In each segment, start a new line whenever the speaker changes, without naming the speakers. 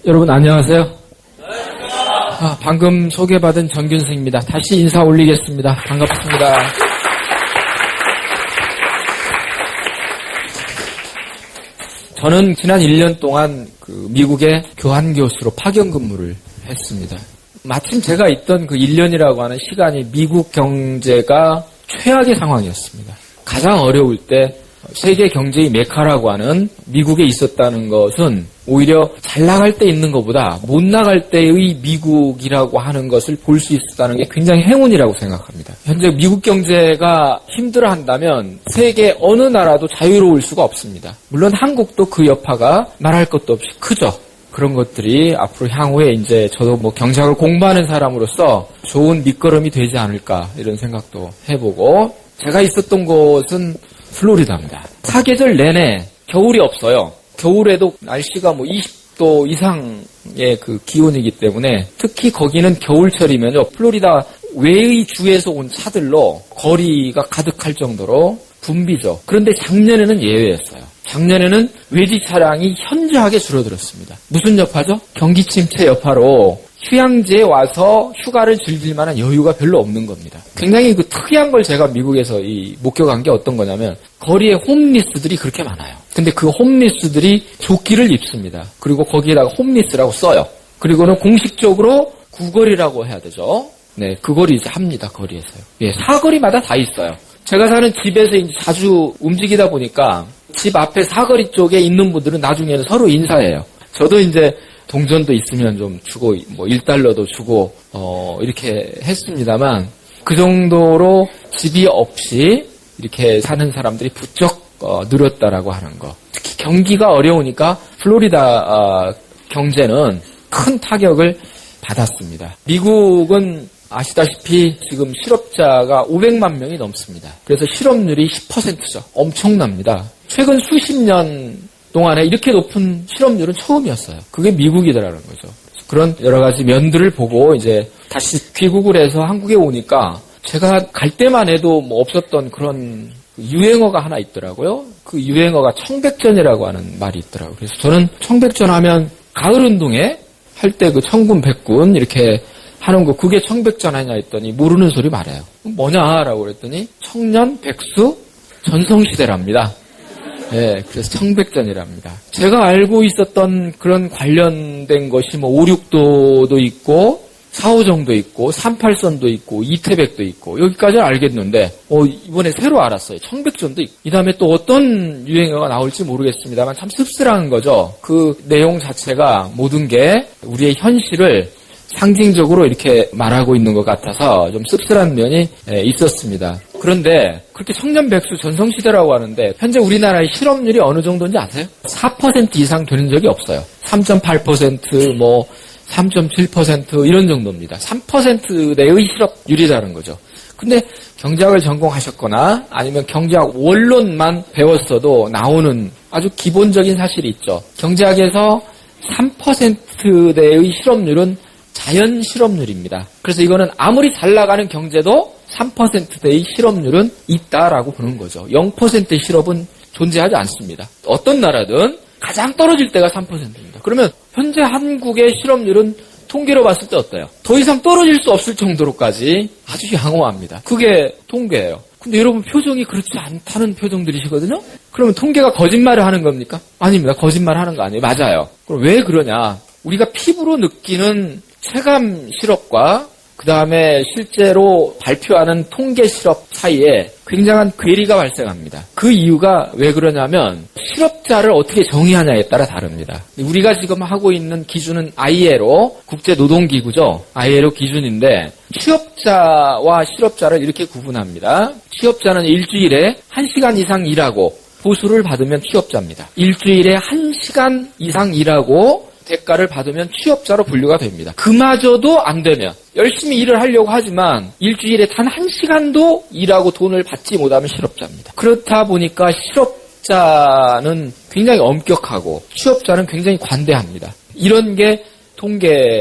여러분 안녕하세요. 방금 소개받은 정균승입니다. 다시 인사 올리겠습니다. 반갑습니다. 저는 지난 1년 동안 미국의 교환교수로 파견 근무를 했습니다. 마침 제가 있던 그 1년이라고 하는 시간이 미국 경제가 최악의 상황이었습니다. 가장 어려울 때 세계 경제의 메카라고 하는 미국에 있었다는 것은 오히려 잘 나갈 때 있는 것보다 못 나갈 때의 미국이라고 하는 것을 볼 수 있었다는 게 굉장히 행운이라고 생각합니다. 현재 미국 경제가 힘들어한다면 세계 어느 나라도 자유로울 수가 없습니다. 물론 한국도 그 여파가 말할 것도 없이 크죠. 그런 것들이 앞으로 향후에 이제 저도 경제학을 공부하는 사람으로서 좋은 밑거름이 되지 않을까 이런 생각도 해보고, 제가 있었던 곳은 플로리다입니다. 사계절 내내 겨울이 없어요. 겨울에도 날씨가 20도 이상의 그 기온이기 때문에 특히 거기는 겨울철이면요, 플로리다 외의 주에서 온 차들로 거리가 가득할 정도로 붐비죠. 그런데 작년에는 예외였어요. 작년에는 외지 차량이 현저하게 줄어들었습니다. 무슨 여파죠? 경기 침체 여파로 휴양지에 와서 휴가를 즐길 만한 여유가 별로 없는 겁니다. 굉장히 특이한 걸 제가 미국에서 목격한 게 어떤 거냐면, 거리에 홈리스들이 그렇게 많아요. 근데 그 홈리스들이 조끼를 입습니다. 그리고 거기에다가 홈리스라고 써요. 그리고는 공식적으로 구걸이라고 해야 되죠. 네, 그걸 이제 합니다, 거리에서요. 예, 사거리마다 다 있어요. 제가 사는 집에서 이제 자주 움직이다 보니까 집 앞에 사거리 쪽에 있는 분들은 나중에는 서로 인사해요. 저도 이제 동전도 있으면 좀 주고, $1도 주고, 이렇게 했습니다만, 그 정도로 집이 없이 이렇게 사는 사람들이 부쩍, 늘었다라고 하는 거. 특히 경기가 어려우니까 플로리다, 경제는 큰 타격을 받았습니다. 미국은 아시다시피 지금 실업자가 500만 명이 넘습니다. 그래서 실업률이 10%죠. 엄청납니다. 최근 수십 년 동안에 이렇게 높은 실업률은 처음이었어요. 그게 미국이더라는 거죠. 그런 여러 가지 면들을 보고 이제 다시 귀국을 해서 한국에 오니까 제가 갈 때만 해도 없었던 그런 유행어가 하나 있더라고요. 그 유행어가 청백전이라고 하는 말이 있더라고요. 그래서 저는 청백전 하면 가을 운동회 할 때 그 청군 백군 이렇게 하는 거, 그게 청백전 아니냐 했더니 모르는 소리 말해요. 뭐냐라고 그랬더니 청년 백수 전성시대랍니다. 네, 그래서 청백전이랍니다. 제가 알고 있었던 그런 관련된 것이 5, 6도도 있고 4, 5정도 있고 38선도 있고 이태백도 있고 여기까지는 알겠는데 이번에 새로 알았어요. 청백전도 있고. 이 다음에 또 어떤 유행어가 나올지 모르겠습니다만 참 씁쓸한 거죠. 그 내용 자체가 모든 게 우리의 현실을 상징적으로 이렇게 말하고 있는 것 같아서 좀 씁쓸한 면이 있었습니다. 그런데 그렇게 청년 백수 전성시대라고 하는데 현재 우리나라의 실업률이 어느 정도인지 아세요? 4% 이상 되는 적이 없어요. 3.8%, 3.7% 이런 정도입니다. 3%대의 실업률이라는 거죠. 근데 경제학을 전공하셨거나 아니면 경제학 원론만 배웠어도 나오는 아주 기본적인 사실이 있죠. 경제학에서 3%대의 실업률은 자연 실업률입니다. 그래서 이거는 아무리 잘 나가는 경제도 3%대의 실업률은 있다라고 보는 거죠. 0%의 실업은 존재하지 않습니다. 어떤 나라든 가장 떨어질 때가 3%입니다. 그러면 현재 한국의 실업률은 통계로 봤을 때 어때요? 더 이상 떨어질 수 없을 정도로까지 아주 양호합니다. 그게 통계예요. 근데 여러분 표정이 그렇지 않다는 표정들이시거든요? 그러면 통계가 거짓말을 하는 겁니까? 아닙니다. 거짓말 하는 거 아니에요. 맞아요. 그럼 왜 그러냐? 우리가 피부로 느끼는 체감 실업과 그 다음에 실제로 발표하는 통계 실업 사이에 굉장한 괴리가 발생합니다. 그 이유가 왜 그러냐면 실업자를 어떻게 정의하냐에 따라 다릅니다. 우리가 지금 하고 있는 기준은 ILO, 국제노동기구죠. ILO 기준인데 취업자와 실업자를 이렇게 구분합니다. 취업자는 일주일에 1시간 이상 일하고 보수를 받으면 취업자입니다. 일주일에 1시간 이상 일하고 대가를 받으면 취업자로 분류가 됩니다. 그마저도 안 되면 열심히 일을 하려고 하지만 일주일에 단 1시간도 일하고 돈을 받지 못하면 실업자입니다. 그렇다 보니까 실업자는 굉장히 엄격하고 취업자는 굉장히 관대합니다. 이런 게 통계상에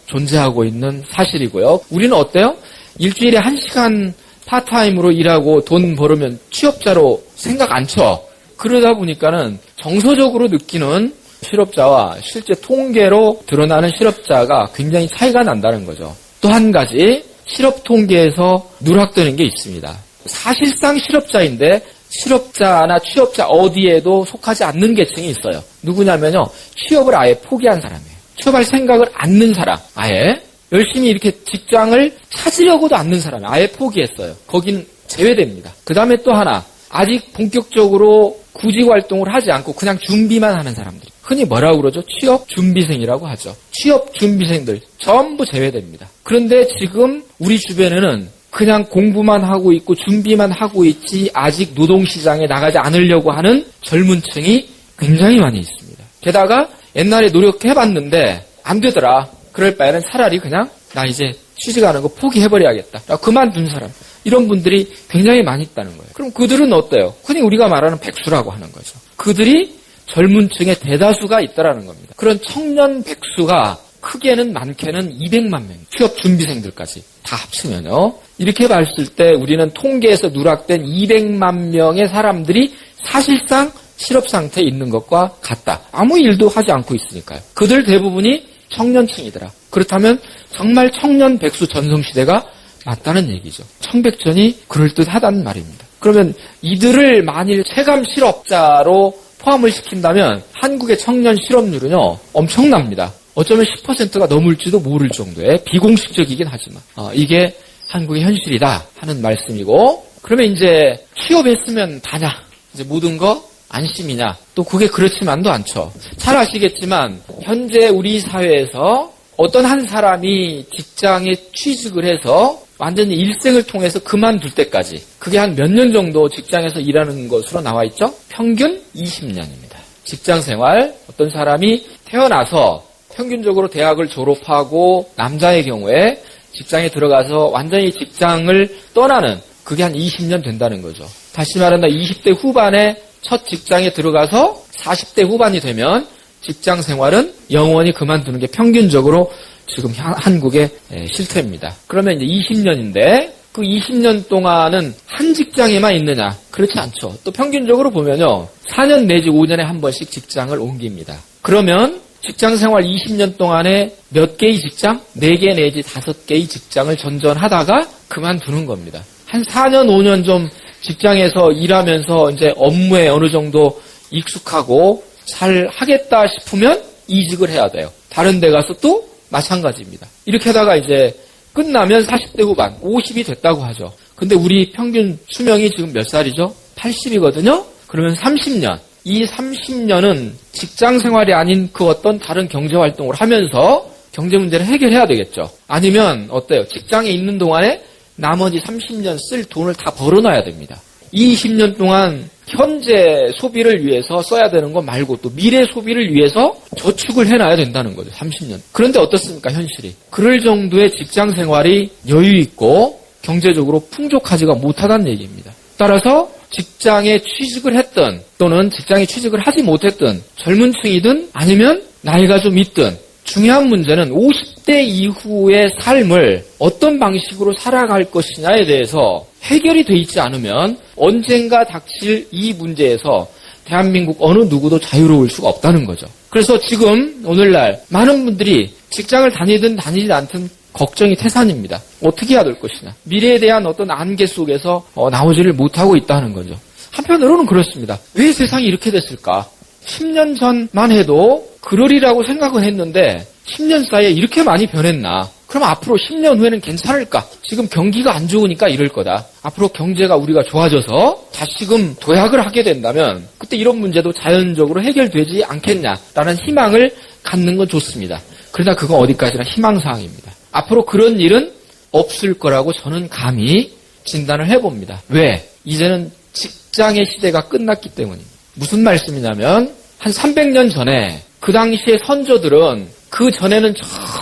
존재하고 있는 사실이고요. 우리는 어때요? 일주일에 1시간 파트타임으로 일하고 돈 벌으면 취업자로 생각 안 쳐. 그러다 보니까는 정서적으로 느끼는 실업자와 실제 통계로 드러나는 실업자가 굉장히 차이가 난다는 거죠. 또 한 가지 실업 통계에서 누락되는 게 있습니다. 사실상 실업자인데 실업자나 취업자 어디에도 속하지 않는 계층이 있어요. 누구냐면요. 취업을 아예 포기한 사람이에요. 취업할 생각을 않는 사람. 아예 열심히 이렇게 직장을 찾으려고도 않는 사람이 아예 포기했어요. 거긴 제외됩니다. 그 다음에 또 하나. 아직 본격적으로 구직 활동을 하지 않고 그냥 준비만 하는 사람들. 흔히 뭐라고 그러죠? 취업 준비생이라고 하죠. 취업 준비생들 전부 제외됩니다. 그런데 지금 우리 주변에는 그냥 공부만 하고 있고 준비만 하고 있지 아직 노동시장에 나가지 않으려고 하는 젊은 층이 굉장히 많이 있습니다. 게다가 옛날에 노력해봤는데 안 되더라. 그럴 바에는 차라리 그냥 나 이제 취직하는 거 포기해버려야겠다. 그만둔 사람. 이런 분들이 굉장히 많이 있다는 거예요. 그럼 그들은 어때요? 흔히 우리가 말하는 백수라고 하는 거죠. 그들이 젊은 층의 대다수가 있다라는 겁니다. 그런 청년 백수가 크게는 많게는 200만 명, 취업 준비생들까지 다 합치면요. 이렇게 봤을 때 우리는 통계에서 누락된 200만 명의 사람들이 사실상 실업 상태에 있는 것과 같다. 아무 일도 하지 않고 있으니까요. 그들 대부분이 청년층이더라. 그렇다면 정말 청년 백수 전성시대가 맞다는 얘기죠. 청백전이 그럴듯하다는 말입니다. 그러면 이들을 만일 체감 실업자로 포함을 시킨다면 한국의 청년 실업률은요. 엄청납니다. 어쩌면 10%가 넘을지도 모를 정도의 비공식적이긴 하지만 이게 한국의 현실이다 하는 말씀이고 그러면 이제 취업했으면 다냐? 이제 모든 거 안심이냐? 또 그게 그렇지만도 않죠. 잘 아시겠지만 현재 우리 사회에서 어떤 한 사람이 직장에 취직을 해서 완전히 일생을 통해서 그만둘 때까지 그게 한 몇 년 정도 직장에서 일하는 것으로 나와 있죠? 평균 20년입니다. 직장생활 어떤 사람이 태어나서 평균적으로 대학을 졸업하고 남자의 경우에 직장에 들어가서 완전히 직장을 떠나는 그게 한 20년 된다는 거죠. 다시 말한다 20대 후반에 첫 직장에 들어가서 40대 후반이 되면 직장 생활은 영원히 그만두는 게 평균적으로 지금 한국의 실태입니다. 그러면 이제 20년인데 그 20년 동안은 한 직장에만 있느냐? 그렇지 않죠. 또 평균적으로 보면요. 4년 내지 5년에 한 번씩 직장을 옮깁니다. 그러면 직장 생활 20년 동안에 몇 개의 직장? 4개 내지 5개의 직장을 전전하다가 그만두는 겁니다. 한 4년, 5년 좀 직장에서 일하면서 이제 업무에 어느 정도 익숙하고 잘 하겠다 싶으면 이직을 해야 돼요. 다른 데 가서 또 마찬가지입니다. 이렇게 하다가 이제 끝나면 40대 후반, 50이 됐다고 하죠. 근데 우리 평균 수명이 지금 몇 살이죠? 80이거든요? 그러면 30년. 이 30년은 직장 생활이 아닌 그 어떤 다른 경제 활동을 하면서 경제 문제를 해결해야 되겠죠. 아니면 어때요? 직장에 있는 동안에 나머지 30년 쓸 돈을 다 벌어놔야 됩니다. 이 20년 동안 현재 소비를 위해서 써야 되는 거 말고 또 미래 소비를 위해서 저축을 해놔야 된다는 거죠. 30년. 그런데 어떻습니까? 현실이. 그럴 정도의 직장 생활이 여유 있고 경제적으로 풍족하지가 못하다는 얘기입니다. 따라서 직장에 취직을 했든 또는 직장에 취직을 하지 못했든 젊은 층이든 아니면 나이가 좀 있든 중요한 문제는 50대 이후의 삶을 어떤 방식으로 살아갈 것이냐에 대해서 해결이 돼 있지 않으면 언젠가 닥칠 이 문제에서 대한민국 어느 누구도 자유로울 수가 없다는 거죠. 그래서 지금 오늘날 많은 분들이 직장을 다니든 다니지 않든 걱정이 태산입니다. 어떻게 해야 될 것이냐. 미래에 대한 어떤 안개 속에서 나오지를 못하고 있다는 거죠. 한편으로는 그렇습니다. 왜 세상이 이렇게 됐을까? 10년 전만 해도 그러리라고 생각은 했는데 10년 사이에 이렇게 많이 변했나? 그럼 앞으로 10년 후에는 괜찮을까? 지금 경기가 안 좋으니까 이럴 거다. 앞으로 경제가 우리가 좋아져서 다시금 도약을 하게 된다면 그때 이런 문제도 자연적으로 해결되지 않겠냐라는 희망을 갖는 건 좋습니다. 그러나 그건 어디까지나 희망사항입니다. 앞으로 그런 일은 없을 거라고 저는 감히 진단을 해봅니다. 왜? 이제는 직장의 시대가 끝났기 때문입니다. 무슨 말씀이냐면 한 300년 전에 그 당시의 선조들은 그 전에는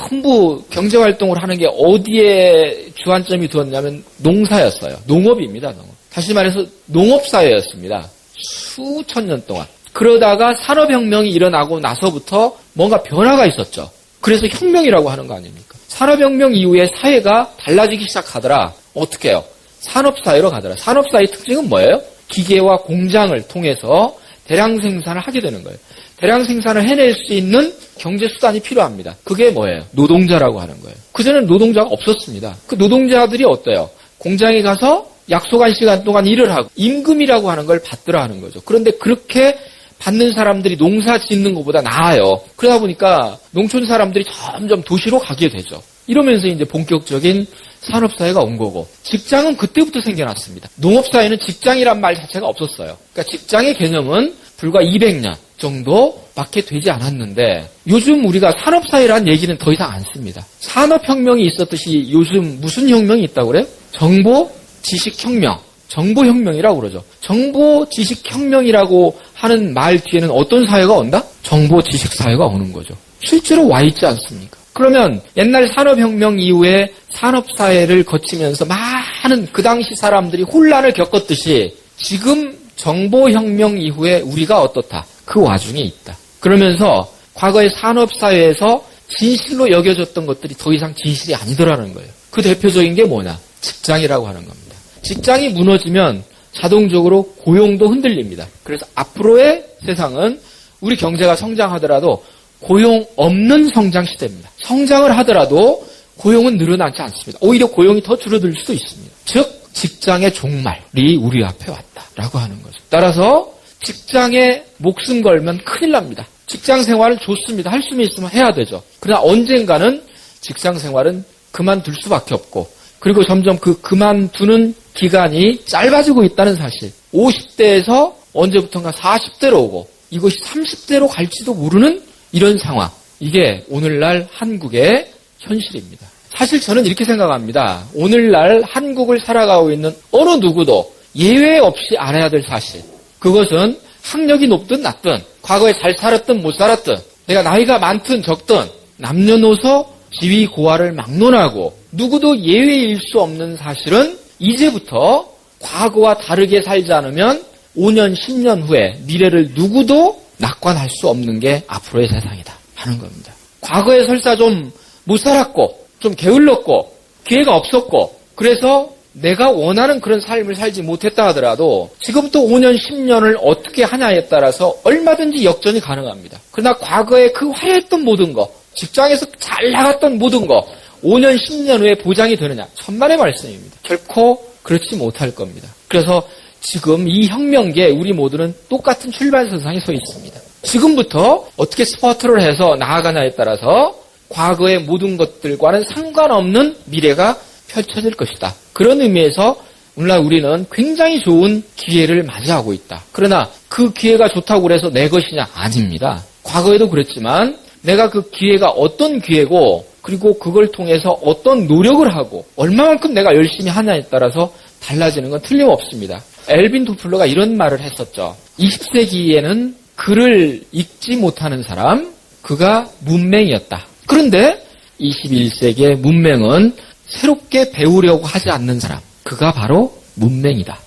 전부 경제활동을 하는 게 어디에 주안점이 두었냐면 농사였어요. 농업입니다. 농업. 다시 말해서 농업사회였습니다. 수천 년 동안. 그러다가 산업혁명이 일어나고 나서부터 뭔가 변화가 있었죠. 그래서 혁명이라고 하는 거 아닙니까? 산업혁명 이후에 사회가 달라지기 시작하더라. 어떻게 해요? 산업사회로 가더라. 산업사회의 특징은 뭐예요? 기계와 공장을 통해서 대량 생산을 하게 되는 거예요. 대량 생산을 해낼 수 있는 경제 수단이 필요합니다. 그게 뭐예요? 노동자라고 하는 거예요. 그전에는 노동자가 없었습니다. 그 노동자들이 어때요? 공장에 가서 약속한 시간 동안 일을 하고 임금이라고 하는 걸 받더라 하는 거죠. 그런데 그렇게 받는 사람들이 농사 짓는 것보다 나아요. 그러다 보니까 농촌 사람들이 점점 도시로 가게 되죠. 이러면서 이제 본격적인 산업사회가 온 거고, 직장은 그때부터 생겨났습니다. 농업사회는 직장이란 말 자체가 없었어요. 그러니까 직장의 개념은 불과 200년 정도밖에 되지 않았는데, 요즘 우리가 산업사회란 얘기는 더 이상 안 씁니다. 산업혁명이 있었듯이 요즘 무슨 혁명이 있다고 그래요? 정보, 지식혁명, 정보혁명이라고 그러죠. 정보, 지식혁명이라고 하는 말 뒤에는 어떤 사회가 온다? 정보, 지식사회가 오는 거죠. 실제로 와 있지 않습니까? 그러면 옛날 산업혁명 이후에 산업사회를 거치면서 많은 그 당시 사람들이 혼란을 겪었듯이 지금 정보혁명 이후에 우리가 어떻다? 그 와중에 있다. 그러면서 과거의 산업사회에서 진실로 여겨졌던 것들이 더 이상 진실이 아니더라는 거예요. 그 대표적인 게 뭐냐? 직장이라고 하는 겁니다. 직장이 무너지면 자동적으로 고용도 흔들립니다. 그래서 앞으로의 세상은 우리 경제가 성장하더라도 고용 없는 성장 시대입니다. 성장을 하더라도 고용은 늘어나지 않습니다. 오히려 고용이 더 줄어들 수도 있습니다. 즉 직장의 종말이 우리 앞에 왔다라고 하는 거죠. 따라서 직장에 목숨 걸면 큰일 납니다. 직장 생활은 좋습니다. 할 수만 있으면 해야 되죠. 그러나 언젠가는 직장 생활은 그만둘 수밖에 없고, 그리고 점점 그 그만두는 기간이 짧아지고 있다는 사실. 50대에서 언제부턴가 40대로 오고 이것이 30대로 갈지도 모르는 이런 상황. 이게 오늘날 한국의 현실입니다. 사실 저는 이렇게 생각합니다. 오늘날 한국을 살아가고 있는 어느 누구도 예외 없이 알아야 될 사실. 그것은 학력이 높든 낮든, 과거에 잘 살았든 못 살았든, 내가 나이가 많든 적든, 남녀노소 지위 고하를 막론하고 누구도 예외일 수 없는 사실은 이제부터 과거와 다르게 살지 않으면 5년, 10년 후에 미래를 누구도 낙관할 수 없는 게 앞으로의 세상이다 하는 겁니다. 과거에 설사 좀 못 살았고 좀 게을렀고 기회가 없었고 그래서 내가 원하는 그런 삶을 살지 못했다 하더라도 지금부터 5년, 10년을 어떻게 하냐에 따라서 얼마든지 역전이 가능합니다. 그러나 과거에 그 화려했던 모든 거, 직장에서 잘 나갔던 모든 거 5년, 10년 후에 보장이 되느냐? 천만의 말씀입니다. 결코 그렇지 못할 겁니다. 그래서 지금 이 혁명기에 우리 모두는 똑같은 출발선상에 서 있습니다. 지금부터 어떻게 스포트를 해서 나아가냐에 따라서 과거의 모든 것들과는 상관없는 미래가 펼쳐질 것이다. 그런 의미에서 오늘날 우리는 굉장히 좋은 기회를 맞이하고 있다. 그러나 그 기회가 좋다고 해서 내 것이냐? 아닙니다. 과거에도 그랬지만 내가 그 기회가 어떤 기회고 그리고 그걸 통해서 어떤 노력을 하고 얼마만큼 내가 열심히 하냐에 따라서 달라지는 건 틀림없습니다. 엘빈 토플러가 이런 말을 했었죠. 20세기에는 글을 읽지 못하는 사람, 그가 문맹이었다. 그런데 21세기의 문맹은 새롭게 배우려고 하지 않는 사람, 그가 바로 문맹이다.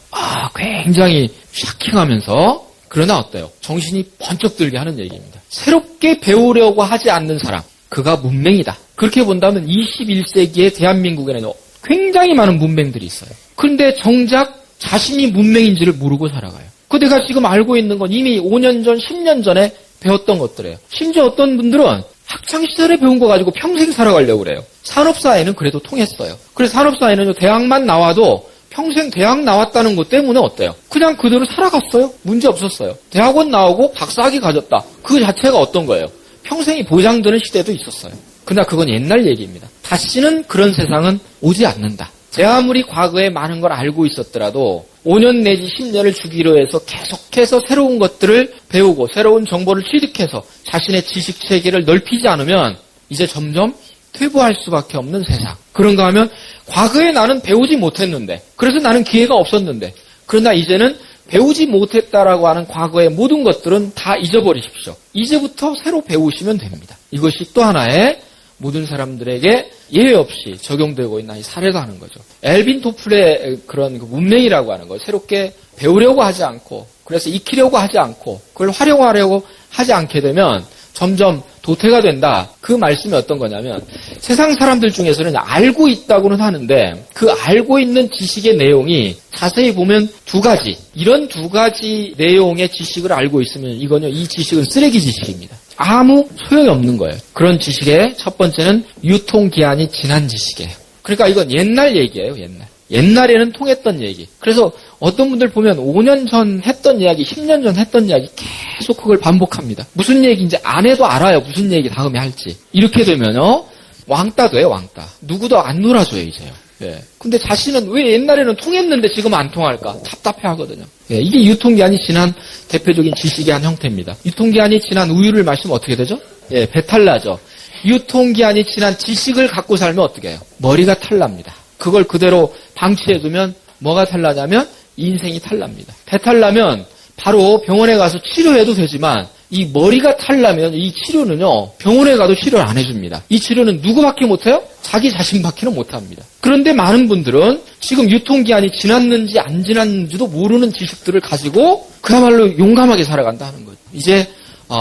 굉장히 샤킹하면서 그러나 어때요? 정신이 번쩍 들게 하는 얘기입니다. 새롭게 배우려고 하지 않는 사람, 그가 문맹이다. 그렇게 본다면 21세기의 대한민국에는 굉장히 많은 문맹들이 있어요. 그런데 정작 자신이 문맹인지를 모르고 살아가요. 그 내가 지금 알고 있는 건 이미 5년 전, 10년 전에 배웠던 것들이에요. 심지어 어떤 분들은 학창시절에 배운 거 가지고 평생 살아가려고 그래요. 산업사회는 그래도 통했어요. 그래서 산업사회는 대학만 나와도 평생 대학 나왔다는 것 때문에 어때요? 그냥 그대로 살아갔어요. 문제 없었어요. 대학원 나오고 박사학위 가졌다. 그 자체가 어떤 거예요? 평생이 보장되는 시대도 있었어요. 그러나 그건 옛날 얘기입니다. 다시는 그런 세상은 오지 않는다. 제 아무리 과거에 많은 걸 알고 있었더라도 5년 내지 10년을 주기로 해서 계속해서 새로운 것들을 배우고 새로운 정보를 취득해서 자신의 지식 체계를 넓히지 않으면 이제 점점 퇴보할 수밖에 없는 세상. 그런가 하면 과거에 나는 배우지 못했는데 그래서 나는 기회가 없었는데 그러나 이제는 배우지 못했다라고 하는 과거의 모든 것들은 다 잊어버리십시오. 이제부터 새로 배우시면 됩니다. 이것이 또 하나의 모든 사람들에게 예외 없이 적용되고 있는 이 사례가 하는 거죠. 엘빈 토플의 그런 문맹이라고 하는 거, 새롭게 배우려고 하지 않고, 그래서 익히려고 하지 않고, 그걸 활용하려고 하지 않게 되면 점점 도태가 된다. 그 말씀이 어떤 거냐면 세상 사람들 중에서는 알고 있다고는 하는데 그 알고 있는 지식의 내용이 자세히 보면 두 가지. 이런 두 가지 내용의 지식을 알고 있으면 이거는요. 이 지식은 쓰레기 지식입니다. 아무 소용이 없는 거예요. 그런 지식의 첫 번째는 유통기한이 지난 지식이에요. 그러니까 이건 옛날 얘기예요. 옛날에는 통했던 얘기. 그래서 어떤 분들 보면 5년 전 했던 이야기, 10년 전 했던 이야기 계속 그걸 반복합니다. 무슨 얘기인지 안 해도 알아요. 무슨 얘기 다음에 할지. 이렇게 되면요. 왕따 돼요. 왕따. 누구도 안 놀아줘요. 이제요. 예. 근데 자신은 왜 옛날에는 통했는데 지금 안 통할까? 답답해 하거든요. 예. 이게 유통기한이 지난 대표적인 지식의 한 형태입니다. 유통기한이 지난 우유를 마시면 어떻게 되죠? 예, 배탈 나죠. 유통기한이 지난 지식을 갖고 살면 어떻게 해요? 머리가 탈납니다. 그걸 그대로 방치해두면 뭐가 탈나냐면 인생이 탈납니다. 배탈 나면 바로 병원에 가서 치료해도 되지만 이 머리가 탈나면 이 치료는요. 병원에 가도 치료를 안 해줍니다. 이 치료는 누구밖에 못해요? 자기 자신밖에는 못합니다. 그런데 많은 분들은 지금 유통기한이 지났는지 안 지났는지도 모르는 지식들을 가지고 그야말로 용감하게 살아간다 하는 거죠. 이제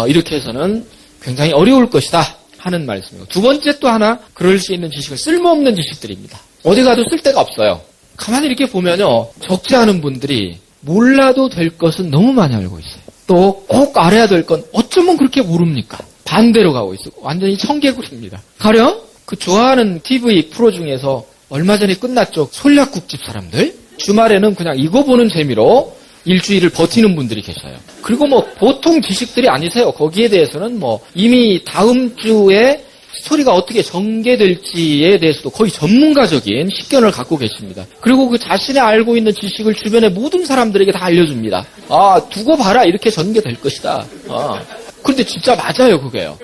이렇게 해서는 굉장히 어려울 것이다 하는 말씀이고 두 번째 또 하나 그럴 수 있는 지식은 쓸모없는 지식들입니다. 어디 가도 쓸 데가 없어요. 가만히 이렇게 보면요. 적지 않은 분들이 몰라도 될 것은 너무 많이 알고 있어요. 또 꼭 알아야 될 건 어쩌면 그렇게 모릅니까? 반대로 가고 있어요. 완전히 청개구리입니다. 가령 그 좋아하는 TV 프로 중에서 얼마 전에 끝났죠. 솔약국집 사람들. 주말에는 그냥 이거 보는 재미로 일주일을 버티는 분들이 계셔요. 그리고 뭐 보통 지식들이 아니세요. 거기에 대해서는 뭐 이미 다음 주에 스토리가 어떻게 전개될지에 대해서도 거의 전문가적인 식견을 갖고 계십니다. 그리고 그 자신의 알고 있는 지식을 주변의 모든 사람들에게 다 알려줍니다. 두고 봐라. 이렇게 전개될 것이다. 그런데 진짜 맞아요, 그게요.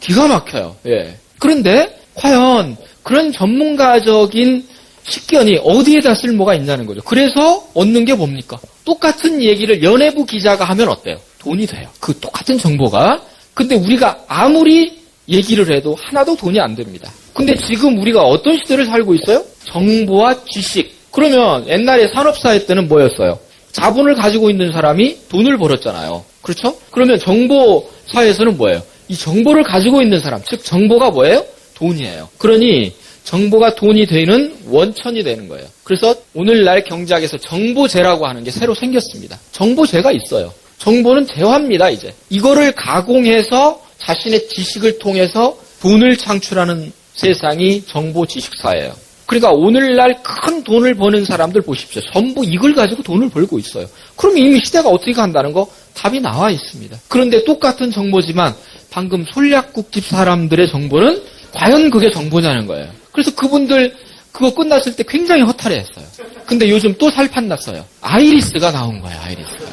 기가 막혀요. 예. 그런데 과연 그런 전문가적인 식견이 어디에다 쓸모가 있냐는 거죠. 그래서 얻는 게 뭡니까? 똑같은 얘기를 연예부 기자가 하면 어때요? 돈이 돼요. 그 똑같은 정보가. 근데 우리가 아무리 얘기를 해도 하나도 돈이 안 됩니다. 근데 지금 우리가 어떤 시대를 살고 있어요? 정보와 지식. 그러면 옛날에 산업사회 때는 뭐였어요? 자본을 가지고 있는 사람이 돈을 벌었잖아요. 그렇죠? 그러면 정보사회에서는 뭐예요? 이 정보를 가지고 있는 사람, 즉 정보가 뭐예요? 돈이에요. 그러니 정보가 돈이 되는 원천이 되는 거예요. 그래서 오늘날 경제학에서 정보재라고 하는 게 새로 생겼습니다. 정보재가 있어요. 정보는 재화입니다, 이제. 이거를 가공해서 자신의 지식을 통해서 돈을 창출하는 세상이 정보 지식사예요. 그러니까 오늘날 큰 돈을 버는 사람들 보십시오. 전부 이걸 가지고 돈을 벌고 있어요. 그럼 이미 시대가 어떻게 간다는 거 답이 나와 있습니다. 그런데 똑같은 정보지만 방금 솔약국집 사람들의 정보는 과연 그게 정보냐는 거예요. 그래서 그분들 그거 끝났을 때 굉장히 허탈해했어요. 근데 요즘 또 살판 났어요. 아이리스가 나온 거예요. 아이리스가.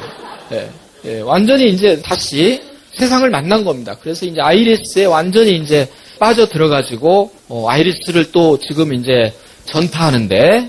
예, 완전히 이제 다시 세상을 만난 겁니다. 그래서 이제 아이리스에 완전히 이제 빠져들어가지고, 아이리스를 또 지금 이제 전파하는데,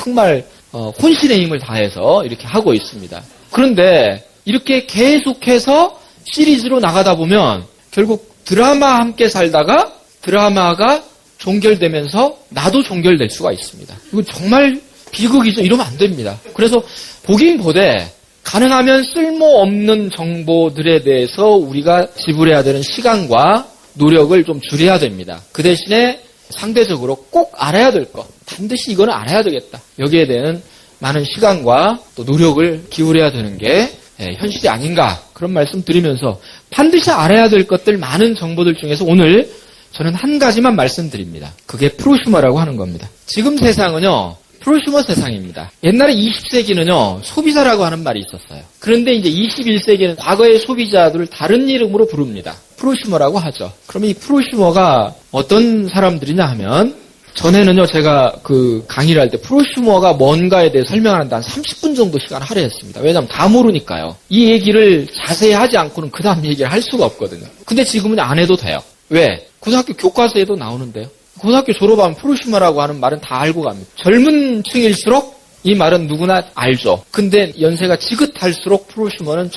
정말, 혼신의 힘을 다해서 이렇게 하고 있습니다. 그런데, 이렇게 계속해서 시리즈로 나가다 보면, 결국 드라마와 함께 살다가, 드라마가 종결되면서, 나도 종결될 수가 있습니다. 이거 정말 비극이죠. 이러면 안 됩니다. 그래서, 보긴 보되, 가능하면 쓸모없는 정보들에 대해서 우리가 지불해야 되는 시간과 노력을 좀 줄여야 됩니다. 그 대신에 상대적으로 꼭 알아야 될 것, 반드시 이거는 알아야 되겠다. 여기에 대한 많은 시간과 또 노력을 기울여야 되는 게 현실이 아닌가 그런 말씀 드리면서 반드시 알아야 될 것들 많은 정보들 중에서 오늘 저는 한 가지만 말씀드립니다. 그게 프로슈머라고 하는 겁니다. 지금 세상은요. 프로슈머 세상입니다. 옛날에 20세기는요, 소비자라고 하는 말이 있었어요. 그런데 이제 21세기는 과거의 소비자들을 다른 이름으로 부릅니다. 프로슈머라고 하죠. 그러면 이 프로슈머가 어떤 사람들이냐 하면, 전에는요, 제가 그 강의를 할 때 프로슈머가 뭔가에 대해 설명하는데 한 30분 정도 시간 할애했습니다. 왜냐하면 다 모르니까요. 이 얘기를 자세히 하지 않고는 그 다음 얘기를 할 수가 없거든요. 근데 지금은 안 해도 돼요. 왜? 고등학교 교과서에도 나오는데요. 고등학교 졸업하면 프로슈머라고 하는 말은 다 알고 갑니다. 젊은 층일수록 이 말은 누구나 알죠. 근데 연세가 지긋할수록 프로슈머는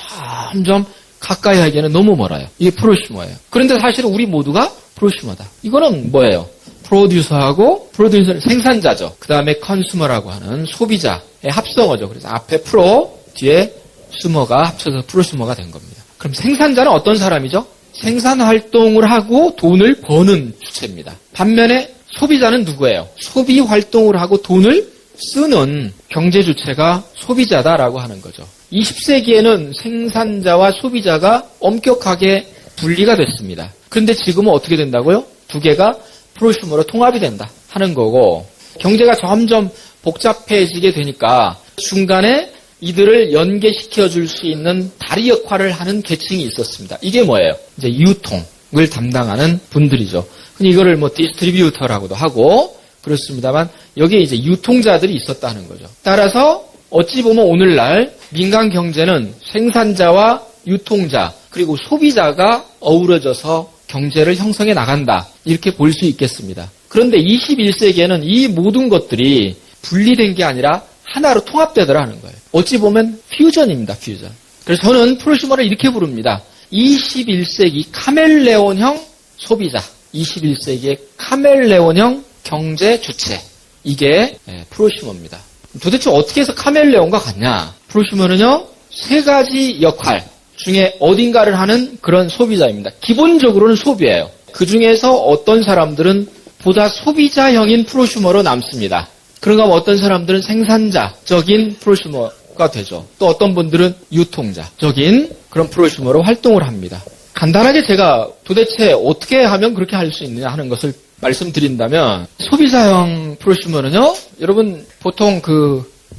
점점 가까이 하기에는 너무 멀어요. 이게 프로슈머예요. 그런데 사실은 우리 모두가 프로슈머다. 이거는 뭐예요? 프로듀서는 생산자죠. 그 다음에 컨슈머라고 하는 소비자의 합성어죠. 그래서 앞에 프로, 뒤에 슈머가 합쳐서 프로슈머가 된 겁니다. 그럼 생산자는 어떤 사람이죠? 생산 활동을 하고 돈을 버는 주체입니다. 반면에 소비자는 누구예요? 소비 활동을 하고 돈을 쓰는 경제 주체가 소비자다라고 하는 거죠. 20세기에는 생산자와 소비자가 엄격하게 분리가 됐습니다. 그런데 지금은 어떻게 된다고요? 두 개가 프로슈머로 통합이 된다 하는 거고, 경제가 점점 복잡해지게 되니까 중간에 이들을 연계시켜 줄 수 있는 다리 역할을 하는 계층이 있었습니다. 이게 뭐예요? 이제 유통을 담당하는 분들이죠. 이거를 뭐 디스트리뷰터라고도 하고 그렇습니다만 여기에 이제 유통자들이 있었다는 거죠. 따라서 어찌 보면 오늘날 민간 경제는 생산자와 유통자 그리고 소비자가 어우러져서 경제를 형성해 나간다, 이렇게 볼 수 있겠습니다. 그런데 21세기에는 이 모든 것들이 분리된 게 아니라 하나로 통합되더라는 거예요. 어찌 보면 퓨전입니다. 퓨전. 그래서 저는 프로슈머를 이렇게 부릅니다. 21세기 카멜레온형 소비자, 21세기의 카멜레온형 경제 주체, 이게 프로슈머입니다. 도대체 어떻게 해서 카멜레온과 같냐? 프로슈머는요, 세 가지 역할 중에 어딘가를 하는 그런 소비자입니다. 기본적으로는 소비예요. 그 중에서 어떤 사람들은 보다 소비자형인 프로슈머로 남습니다. 그런가 하면 어떤 사람들은 생산자적인 프로슈머가 되죠. 또 어떤 분들은 유통자적인 그런 프로슈머로 활동을 합니다. 간단하게 제가 도대체 어떻게 하면 그렇게 할 수 있느냐 하는 것을 말씀드린다면, 소비자형 프로슈머는요, 여러분 보통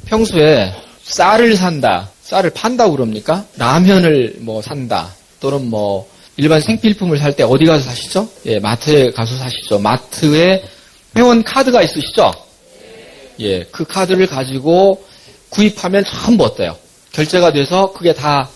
평소에 쌀을 산다, 쌀을 판다고 그럽니까? 라면을 산다, 또는 일반 생필품을 살 때 어디 가서 사시죠? 예, 마트에 가서 사시죠. 마트에 회원 카드가 있으시죠? 예, 그 카드를 가지고 구입하면 전부 어때요? 결제가 돼서 그게 다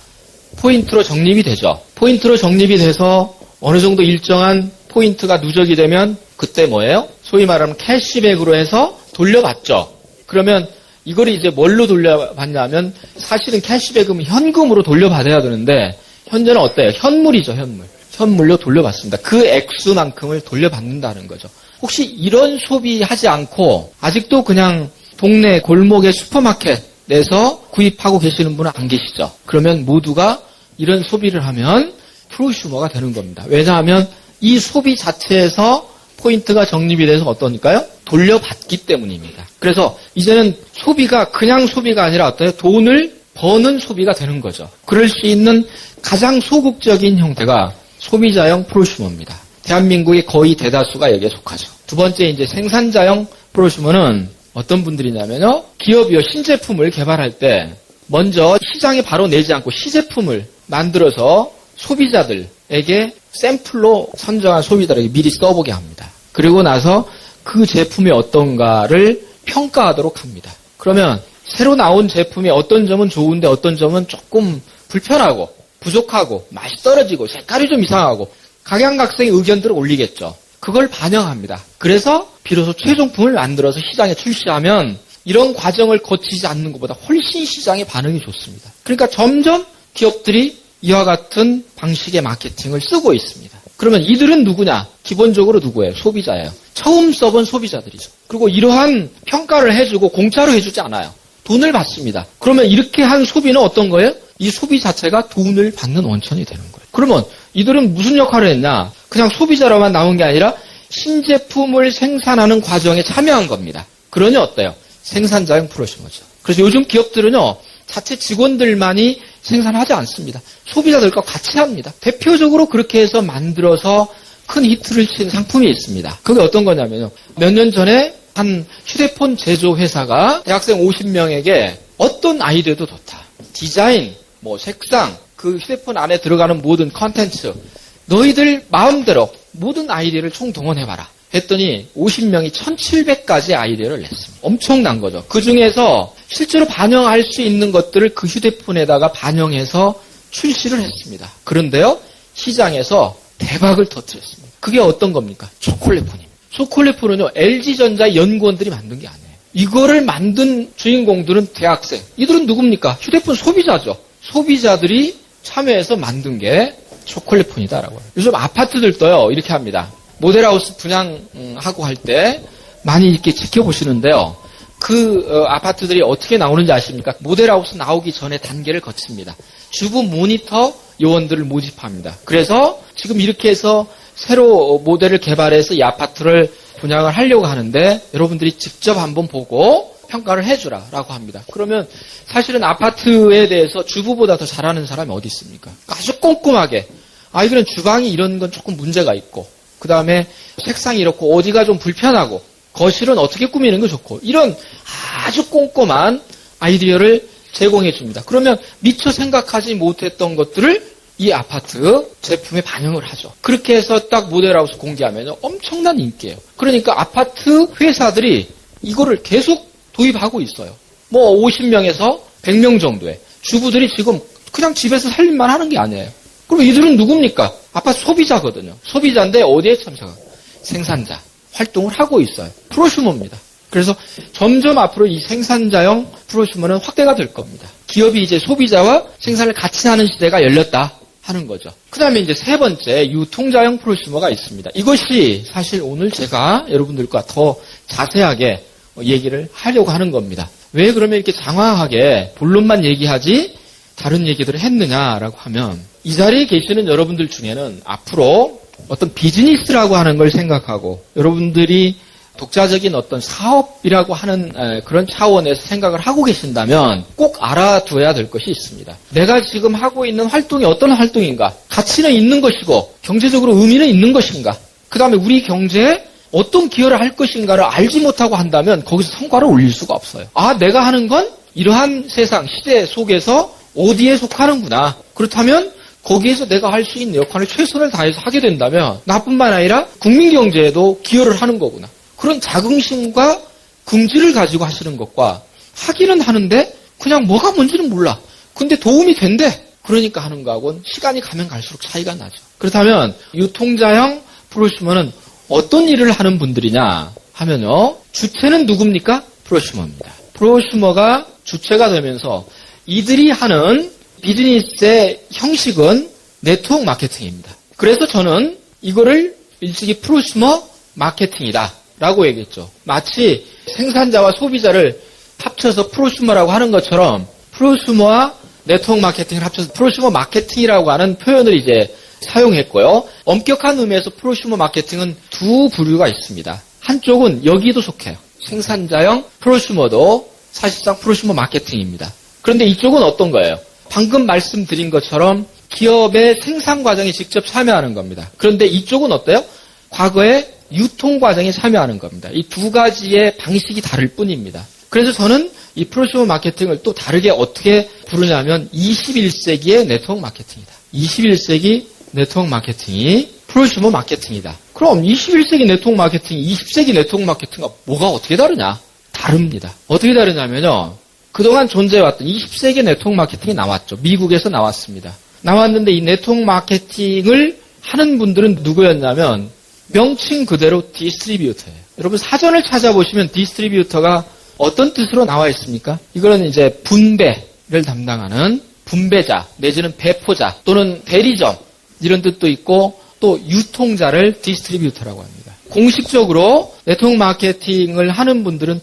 포인트로 적립이 되죠. 포인트로 적립이 돼서 어느 정도 일정한 포인트가 누적이 되면 그때 뭐예요? 소위 말하면 캐시백으로 해서 돌려받죠. 그러면 이거를 이제 뭘로 돌려받냐면, 사실은 캐시백은 현금으로 돌려받아야 되는데 현재는 어때요? 현물이죠, 현물. 현물로 돌려받습니다. 그 액수만큼을 돌려받는다는 거죠. 혹시 이런 소비하지 않고 아직도 그냥 동네 골목의 슈퍼마켓에서 구입하고 계시는 분은 안 계시죠? 그러면 모두가 이런 소비를 하면 프로슈머가 되는 겁니다. 왜냐하면 이 소비 자체에서 포인트가 적립이 돼서 어떠니까요? 돌려받기 때문입니다. 그래서 이제는 소비가 그냥 소비가 아니라 어때요? 돈을 버는 소비가 되는 거죠. 그럴 수 있는 가장 소극적인 형태가 소비자형 프로슈머입니다. 대한민국의 거의 대다수가 여기에 속하죠. 두 번째, 이제 생산자형 프로슈머는 어떤 분들이냐면요, 기업이요, 신제품을 개발할 때 먼저 시장에 바로 내지 않고 시제품을 만들어서 소비자들에게 샘플로 선정한 소비자들에게 미리 써보게 합니다. 그리고 나서 그 제품이 어떤가를 평가하도록 합니다. 그러면 새로 나온 제품이 어떤 점은 좋은데 어떤 점은 조금 불편하고 부족하고 맛이 떨어지고 색깔이 좀 이상하고 각양각색의 의견들을 올리겠죠. 그걸 반영합니다. 그래서 비로소 최종품을 만들어서 시장에 출시하면 이런 과정을 거치지 않는 것보다 훨씬 시장의 반응이 좋습니다. 그러니까 점점 기업들이 이와 같은 방식의 마케팅을 쓰고 있습니다. 그러면 이들은 누구냐? 기본적으로 누구예요? 소비자예요. 처음 써본 소비자들이죠. 그리고 이러한 평가를 해주고 공짜로 해주지 않아요. 돈을 받습니다. 그러면 이렇게 한 소비는 어떤 거예요? 이 소비 자체가 돈을 받는 원천이 되는 거예요. 그러면 이들은 무슨 역할을 했냐? 그냥 소비자로만 나온 게 아니라 신제품을 생산하는 과정에 참여한 겁니다. 그러니 어때요? 생산자형 프로슈머죠. 그래서 요즘 기업들은요, 자체 직원들만이 생산하지 않습니다. 소비자들과 같이 합니다. 대표적으로 그렇게 해서 만들어서 큰 히트를 친 상품이 있습니다. 그게 어떤 거냐면요, 몇 년 전에 한 휴대폰 제조 회사가 대학생 50명에게 어떤 아이디어도 좋다, 디자인, 색상, 그 휴대폰 안에 들어가는 모든 컨텐츠, 너희들 마음대로 모든 아이디어를 총동원해봐라 했더니 50명이 1700가지 아이디어를 냈습니다. 엄청난 거죠. 그 중에서 실제로 반영할 수 있는 것들을 그 휴대폰에다가 반영해서 출시를 했습니다. 그런데요, 시장에서 대박을 터뜨렸습니다. 그게 어떤 겁니까? 초콜릿폰입니다. 초콜릿폰은요, LG전자 연구원들이 만든 게 아니에요. 이거를 만든 주인공들은 대학생. 이들은 누굽니까? 휴대폰 소비자죠. 소비자들이 참여해서 만든 게 초콜릿폰이다라고 해요. 요즘 아파트들도요, 이렇게 합니다. 모델하우스 분양하고 할 때 많이 이렇게 지켜보시는데요. 그 아파트들이 어떻게 나오는지 아십니까? 모델하우스 나오기 전에 단계를 거칩니다. 주부 모니터 요원들을 모집합니다. 그래서 지금 이렇게 해서 새로 모델을 개발해서 이 아파트를 분양을 하려고 하는데 여러분들이 직접 한번 보고 평가를 해주라라고 합니다. 그러면 사실은 아파트에 대해서 주부보다 더 잘하는 사람이 어디 있습니까? 아주 꼼꼼하게 이거는 주방이 이런 건 조금 문제가 있고 그 다음에 색상이 이렇고 어디가 좀 불편하고 거실은 어떻게 꾸미는 게 좋고 이런 아주 꼼꼼한 아이디어를 제공해 줍니다. 그러면 미처 생각하지 못했던 것들을 이 아파트 제품에 반영을 하죠. 그렇게 해서 딱 모델하우스 공개하면 엄청난 인기예요. 그러니까 아파트 회사들이 이거를 계속 도입하고 있어요. 뭐 50명에서 100명 정도의 주부들이 지금 그냥 집에서 살림만 하는 게 아니에요. 그럼 이들은 누굽니까? 아파트 소비자거든요. 소비자인데 어디에 참석하고? 생산자 활동을 하고 있어요. 프로슈머입니다. 그래서 점점 앞으로 이 생산자형 프로슈머는 확대가 될 겁니다. 기업이 이제 소비자와 생산을 같이 하는 시대가 열렸다 하는 거죠. 그 다음에 이제 세 번째 유통자형 프로슈머가 있습니다. 이것이 사실 오늘 제가 여러분들과 더 자세하게 얘기를 하려고 하는 겁니다. 왜 그러면 이렇게 장황하게 본론만 얘기하지 다른 얘기들을 했느냐라고 하면 이 자리에 계시는 여러분들 중에는 앞으로 어떤 비즈니스라고 하는 걸 생각하고 여러분들이 독자적인 어떤 사업이라고 하는 그런 차원에서 생각을 하고 계신다면 꼭 알아둬야 될 것이 있습니다. 내가 지금 하고 있는 활동이 어떤 활동인가? 가치는 있는 것이고 경제적으로 의미는 있는 것인가? 그 다음에 우리 경제에 어떤 기여를 할 것인가를 알지 못하고 한다면 거기서 성과를 올릴 수가 없어요. 내가 하는 건 이러한 세상, 시대 속에서 어디에 속하는구나. 그렇다면 거기에서 내가 할 수 있는 역할을 최선을 다해서 하게 된다면 나뿐만 아니라 국민 경제에도 기여를 하는 거구나. 그런 자긍심과 긍지를 가지고 하시는 것과 하기는 하는데 그냥 뭐가 뭔지는 몰라. 근데 도움이 된대. 그러니까 하는 거하고는 시간이 가면 갈수록 차이가 나죠. 그렇다면 유통자형 프로슈머는 어떤 일을 하는 분들이냐 하면요. 주체는 누굽니까? 프로슈머입니다. 프로슈머가 주체가 되면서 이들이 하는 비즈니스의 형식은 네트워크 마케팅입니다. 그래서 저는 이거를 일찍이 프로슈머 마케팅이다 라고 얘기했죠. 마치 생산자와 소비자를 합쳐서 프로슈머라고 하는 것처럼 프로슈머와 네트워크 마케팅을 합쳐서 프로슈머 마케팅이라고 하는 표현을 이제 사용했고요. 엄격한 의미에서 프로슈머 마케팅은 두 부류가 있습니다. 한쪽은 여기도 속해요. 생산자형 프로슈머도 사실상 프로슈머 마케팅입니다. 그런데 이쪽은 어떤 거예요? 방금 말씀드린 것처럼 기업의 생산 과정에 직접 참여하는 겁니다. 그런데 이쪽은 어때요? 과거에 유통 과정에 참여하는 겁니다. 이 두 가지의 방식이 다를 뿐입니다. 그래서 저는 이 프로슈머 마케팅을 또 다르게 어떻게 부르냐면 21세기의 네트워크 마케팅이다. 21세기 네트워크 마케팅이 프로슈머 마케팅이다. 그럼 21세기 네트워크 마케팅, 20세기 네트워크 마케팅과 뭐가 어떻게 다르냐? 다릅니다. 어떻게 다르냐면요. 그동안 존재해왔던 20세기 네트워크 마케팅이 나왔죠. 미국에서 나왔습니다. 나왔는데 이 네트워크 마케팅을 하는 분들은 누구였냐면 명칭 그대로 디스트리뷰터예요. 여러분 사전을 찾아보시면 디스트리뷰터가 어떤 뜻으로 나와 있습니까? 이거는 이제 분배를 담당하는 분배자 내지는 배포자 또는 대리점 이런 뜻도 있고 또 유통자를 디스트리뷰터라고 합니다. 공식적으로 네트워크 마케팅을 하는 분들은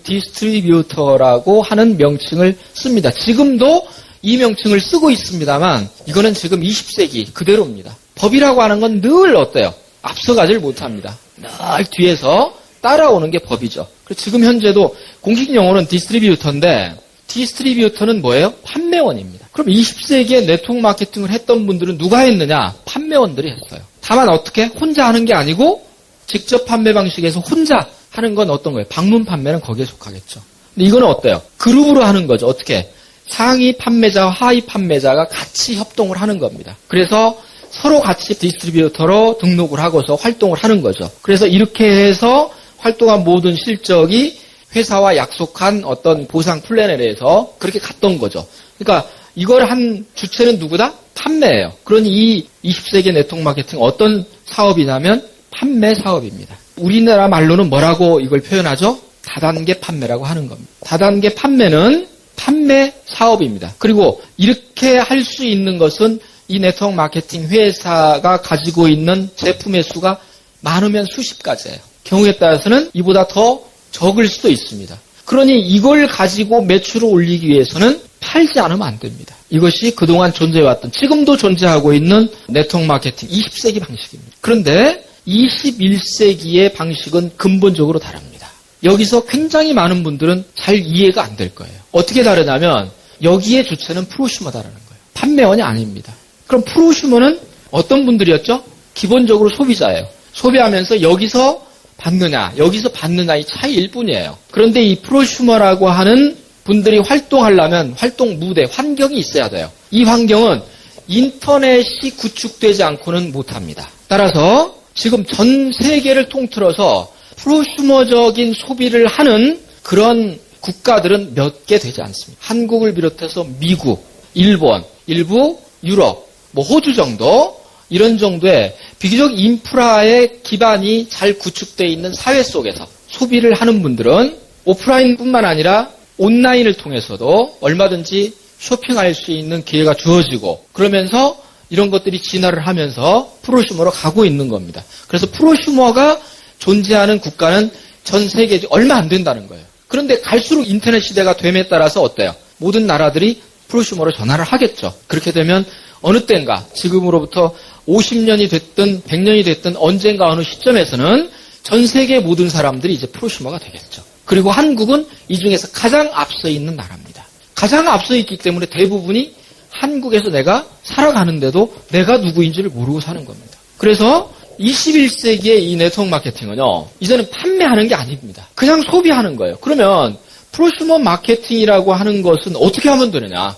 디스트리뷰터라고 하는 명칭을 씁니다. 지금도 이 명칭을 쓰고 있습니다만 이거는 지금 20세기 그대로입니다. 법이라고 하는 건 늘 어때요? 앞서가질 못합니다. 늘 뒤에서 따라오는 게 법이죠. 그래서 지금 현재도 공식 용어는 디스트리뷰터인데 디스트리뷰터는 뭐예요? 판매원입니다. 그럼 20세기에 네트워크 마케팅을 했던 분들은 누가 했느냐? 판매원들이 했어요. 다만 어떻게? 혼자 하는 게 아니고 직접 판매 방식에서 혼자 하는 건 어떤 거예요? 방문 판매는 거기에 속하겠죠. 근데 이거는 어때요? 그룹으로 하는 거죠. 어떻게? 상위 판매자와 하위 판매자가 같이 협동을 하는 겁니다. 그래서 서로 같이 디스트리뷰터로 등록을 하고서 활동을 하는 거죠. 그래서 이렇게 해서 활동한 모든 실적이 회사와 약속한 어떤 보상 플랜에 대해서 그렇게 갔던 거죠. 그러니까 이걸 한 주체는 누구다? 판매예요. 그러니 이 20세기 네트워크 마케팅 어떤 사업이냐면 판매 사업입니다. 우리나라 말로는 뭐라고 이걸 표현하죠? 다단계 판매라고 하는 겁니다. 다단계 판매는 판매 사업입니다. 그리고 이렇게 할 수 있는 것은 이 네트워크 마케팅 회사가 가지고 있는 제품의 수가 많으면 수십 가지예요. 경우에 따라서는 이보다 더 적을 수도 있습니다. 그러니 이걸 가지고 매출을 올리기 위해서는 팔지 않으면 안 됩니다. 이것이 그동안 존재해왔던, 지금도 존재하고 있는 네트워크 마케팅 20세기 방식입니다. 그런데 21세기의 방식은 근본적으로 다릅니다. 여기서 굉장히 많은 분들은 잘 이해가 안 될 거예요. 어떻게 다르냐면 여기에 주체는 프로슈머다라는 거예요. 판매원이 아닙니다. 그럼 프로슈머는 어떤 분들이었죠? 기본적으로 소비자예요. 소비하면서 여기서 받느냐, 여기서 받느냐의 차이일 뿐이에요. 그런데 이 프로슈머라고 하는 분들이 활동하려면 활동 무대, 환경이 있어야 돼요. 이 환경은 인터넷이 구축되지 않고는 못합니다. 따라서 지금 전 세계를 통틀어서 프로슈머적인 소비를 하는 그런 국가들은 몇 개 되지 않습니다. 한국을 비롯해서 미국, 일본, 일부 유럽, 호주 정도, 이런 정도의 비교적 인프라의 기반이 잘 구축되어 있는 사회 속에서 소비를 하는 분들은 오프라인뿐만 아니라 온라인을 통해서도 얼마든지 쇼핑할 수 있는 기회가 주어지고, 그러면서 이런 것들이 진화를 하면서 프로슈머로 가고 있는 겁니다. 그래서 프로슈머가 존재하는 국가는 전 세계에 얼마 안 된다는 거예요. 그런데 갈수록 인터넷 시대가 됨에 따라서 어때요? 모든 나라들이 프로슈머로 전환을 하겠죠. 그렇게 되면 어느 때인가, 지금으로부터 50년이 됐든 100년이 됐든 언젠가 어느 시점에서는 전 세계 모든 사람들이 이제 프로슈머가 되겠죠. 그리고 한국은 이 중에서 가장 앞서 있는 나라입니다. 가장 앞서 있기 때문에 대부분이 한국에서 내가 살아가는데도 내가 누구인지를 모르고 사는 겁니다. 그래서 21세기의 이 네트워크 마케팅은요, 이제는 판매하는 게 아닙니다. 그냥 소비하는 거예요. 그러면 프로슈머 마케팅이라고 하는 것은 어떻게 하면 되느냐?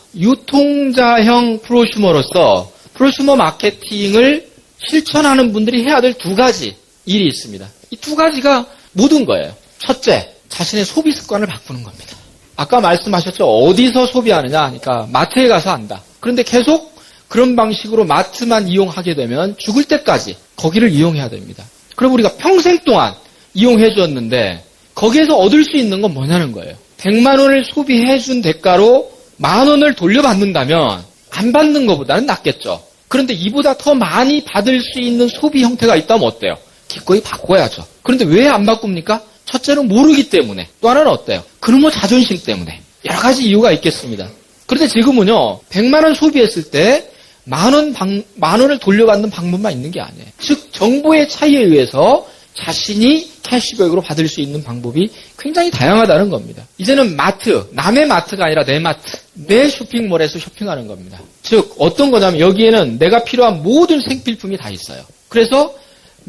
유통자형 프로슈머로서 프로슈머 마케팅을 실천하는 분들이 해야 될 두 가지 일이 있습니다. 이 두 가지가 모든 거예요. 첫째, 자신의 소비 습관을 바꾸는 겁니다. 아까 말씀하셨죠? 어디서 소비하느냐 하니까 마트에 가서 한다. 그런데 계속 그런 방식으로 마트만 이용하게 되면 죽을 때까지 거기를 이용해야 됩니다. 그럼 우리가 평생 동안 이용해 주었는데 거기에서 얻을 수 있는 건 뭐냐는 거예요. 100만 원을 소비해 준 대가로 10,000원을 돌려받는다면 안 받는 것보다는 낫겠죠. 그런데 이보다 더 많이 받을 수 있는 소비 형태가 있다면 어때요? 기꺼이 바꿔야죠. 그런데 왜 안 바꿉니까? 첫째는 모르기 때문에, 또 하나는 어때요? 그놈의 자존심 때문에. 여러 가지 이유가 있겠습니다. 그런데 지금은요, 100만 원 소비했을 때 10,000원을 돌려받는 방법만 있는 게 아니에요. 즉, 정보의 차이에 의해서 자신이 캐시백으로 받을 수 있는 방법이 굉장히 다양하다는 겁니다. 이제는 마트, 남의 마트가 아니라 내 마트, 내 쇼핑몰에서 쇼핑하는 겁니다. 즉, 어떤 거냐면 여기에는 내가 필요한 모든 생필품이 다 있어요. 그래서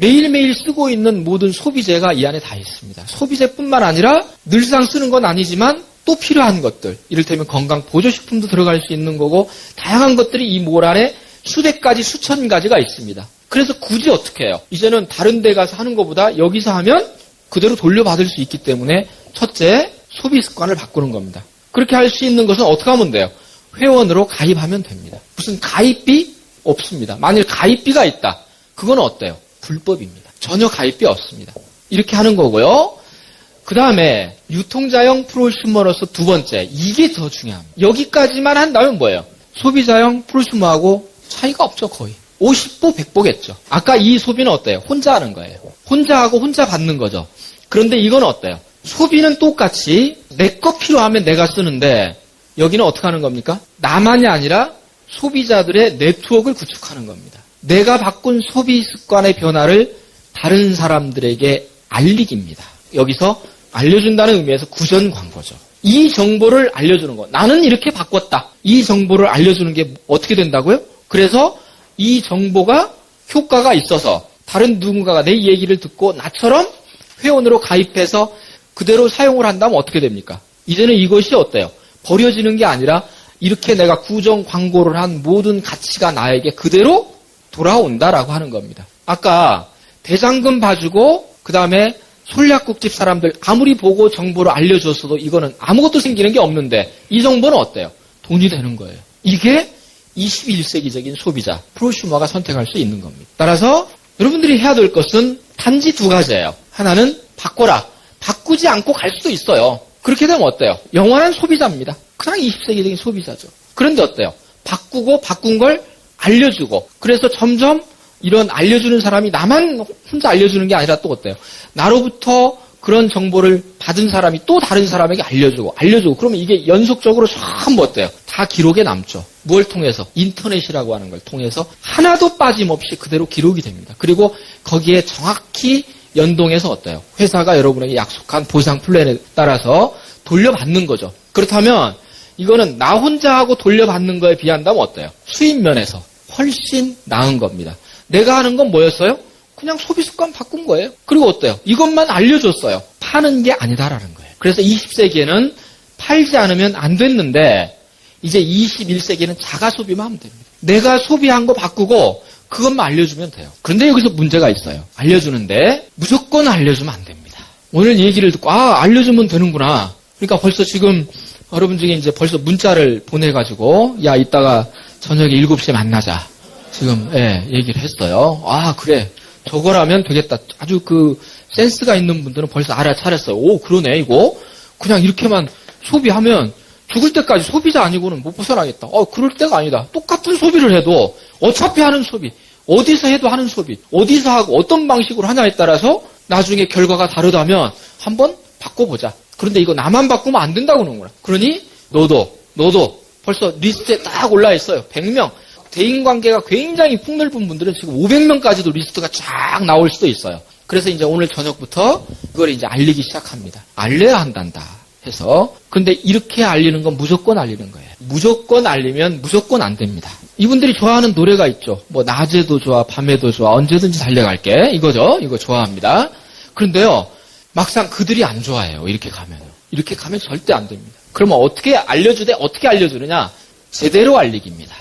매일매일 쓰고 있는 모든 소비재가 이 안에 다 있습니다. 소비재뿐만 아니라 늘상 쓰는 건 아니지만 또 필요한 것들, 이를테면 건강 보조식품도 들어갈 수 있는 거고, 다양한 것들이 이 몰 안에 수백 가지, 수천 가지가 있습니다. 그래서 굳이 어떻게 해요? 이제는 다른 데 가서 하는 것보다 여기서 하면 그대로 돌려받을 수 있기 때문에 첫째, 소비 습관을 바꾸는 겁니다. 그렇게 할 수 있는 것은 어떻게 하면 돼요? 회원으로 가입하면 됩니다. 무슨 가입비? 없습니다. 만일 가입비가 있다. 그건 어때요? 불법입니다. 전혀 가입비 없습니다. 이렇게 하는 거고요. 그 다음에 유통자형 프로슈머로서 두 번째, 이게 더 중요합니다. 여기까지만 한다면 뭐예요? 소비자형 프로슈머하고 차이가 없죠, 거의. 50보 100보겠죠. 아까 이 소비는 어때요? 혼자 하는 거예요. 혼자 하고 혼자 받는 거죠. 그런데 이건 어때요? 소비는 똑같이 내 거 필요하면 내가 쓰는데 여기는 어떻게 하는 겁니까? 나만이 아니라 소비자들의 네트워크를 구축하는 겁니다. 내가 바꾼 소비 습관의 변화를 다른 사람들에게 알리기입니다. 여기서 알려준다는 의미에서 구전 광고죠. 이 정보를 알려주는 거. 나는 이렇게 바꿨다. 이 정보를 알려주는 게 어떻게 된다고요? 그래서 이 정보가 효과가 있어서 다른 누군가가 내 얘기를 듣고 나처럼 회원으로 가입해서 그대로 사용을 한다면 어떻게 됩니까? 이제는 이것이 어때요? 버려지는 게 아니라 이렇게 내가 구정 광고를 한 모든 가치가 나에게 그대로 돌아온다라고 하는 겁니다. 아까 대장금 봐주고 그 다음에 솔약국집 사람들 아무리 보고 정보를 알려줬어도 이거는 아무것도 생기는 게 없는데 이 정보는 어때요? 돈이 되는 거예요. 이게 21세기적인 소비자, 프로슈머가 선택할 수 있는 겁니다. 따라서 여러분들이 해야 될 것은 단지 두 가지예요. 하나는 바꿔라. 바꾸지 않고 갈 수도 있어요. 그렇게 되면 어때요? 영원한 소비자입니다. 그냥 20세기적인 소비자죠. 그런데 어때요? 바꾸고 바꾼 걸 알려주고, 그래서 점점 이런 알려주는 사람이 나만 혼자 알려주는 게 아니라 또 어때요? 나로부터 그런 정보를 받은 사람이 또 다른 사람에게 알려주고 그러면 이게 연속적으로 전부 어때요? 다 기록에 남죠. 무엇을 통해서? 인터넷이라고 하는 걸 통해서 하나도 빠짐없이 그대로 기록이 됩니다. 그리고 거기에 정확히 연동해서 어때요? 회사가 여러분에게 약속한 보상 플랜에 따라서 돌려받는 거죠. 그렇다면 이거는 나 혼자 하고 돌려받는 거에 비한다면 어때요? 수입 면에서 훨씬 나은 겁니다. 내가 하는 건 뭐였어요? 그냥 소비 습관 바꾼 거예요. 그리고 어때요? 이것만 알려줬어요. 파는 게 아니다라는 거예요. 그래서 20세기에는 팔지 않으면 안 됐는데 이제 21세기에는 자가 소비만 하면 됩니다. 내가 소비한 거 바꾸고 그것만 알려주면 돼요. 그런데 여기서 문제가 있어요. 알려주는데 무조건 알려주면 안 됩니다. 오늘 얘기를 듣고 알려주면 되는구나. 그러니까 벌써 지금 여러분 중에 이제 벌써 문자를 보내가지고 야 이따가 저녁에 7시에 만나자. 지금 얘기를 했어요. 그래. 저거라면 되겠다. 아주 그 센스가 있는 분들은 벌써 알아차렸어요. 오 그러네 이거. 그냥 이렇게만 소비하면 죽을 때까지 소비자 아니고는 못 벗어나겠다. 그럴 때가 아니다. 똑같은 소비를 해도 어차피 하는 소비, 어디서 해도 하는 소비, 어디서 하고 어떤 방식으로 하냐에 따라서 나중에 결과가 다르다면 한번 바꿔보자. 그런데 이거 나만 바꾸면 안 된다고 그러는구나. 그러니 너도 벌써 리스트에 딱 올라 있어요. 100명. 대인관계가 굉장히 폭넓은 분들은 지금 500명까지도 리스트가 쫙 나올 수도 있어요. 그래서 이제 오늘 저녁부터 그걸 이제 알리기 시작합니다. 알려야 한단다 해서. 근데 이렇게 알리는 건 무조건 알리는 거예요. 무조건 알리면 무조건 안 됩니다. 이분들이 좋아하는 노래가 있죠. 뭐 낮에도 좋아, 밤에도 좋아, 언제든지 달려갈게. 이거죠. 이거 좋아합니다. 그런데요. 막상 그들이 안 좋아해요. 이렇게 가면. 이렇게 가면 절대 안 됩니다. 그러면 어떻게 알려주느냐? 제대로 알리기입니다.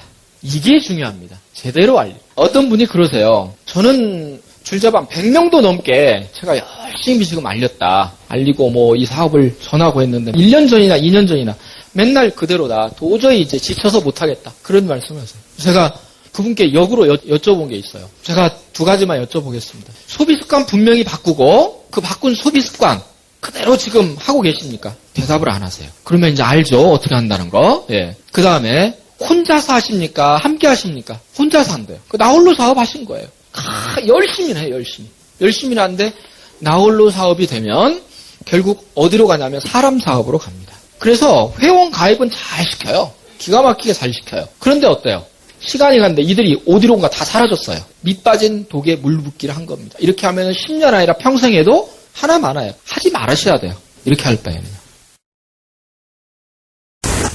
이게 중요합니다. 제대로 알리. 어떤 분이 그러세요. 저는 줄자반 100명도 넘게 제가 열심히 지금 알렸다. 알리고 뭐 이 사업을 전하고 했는데 1년 전이나 2년 전이나 맨날 그대로다. 도저히 이제 지쳐서 못하겠다. 그런 말씀을 하세요. 제가 그분께 역으로 여쭤본 게 있어요. 제가 두 가지만 여쭤보겠습니다. 소비 습관 분명히 바꾸고 그 바꾼 소비 습관 그대로 지금 하고 계십니까? 대답을 안 하세요. 그러면 이제 알죠. 어떻게 한다는 거. 그 다음에 혼자서 하십니까? 함께 하십니까? 혼자서 한대요. 나 홀로 사업 하신 거예요. 열심히는 해요. 열심히는 하는데 나 홀로 사업이 되면 결국 어디로 가냐면 사람 사업으로 갑니다. 그래서 회원 가입은 잘 시켜요. 기가 막히게 잘 시켜요. 그런데 어때요? 시간이 갔는데 이들이 어디론가 다 사라졌어요. 밑 빠진 독에 물 붓기를 한 겁니다. 이렇게 하면 10년 아니라 평생 해도 하나 많아요. 하지 말으셔야 돼요. 이렇게 할 바에는요.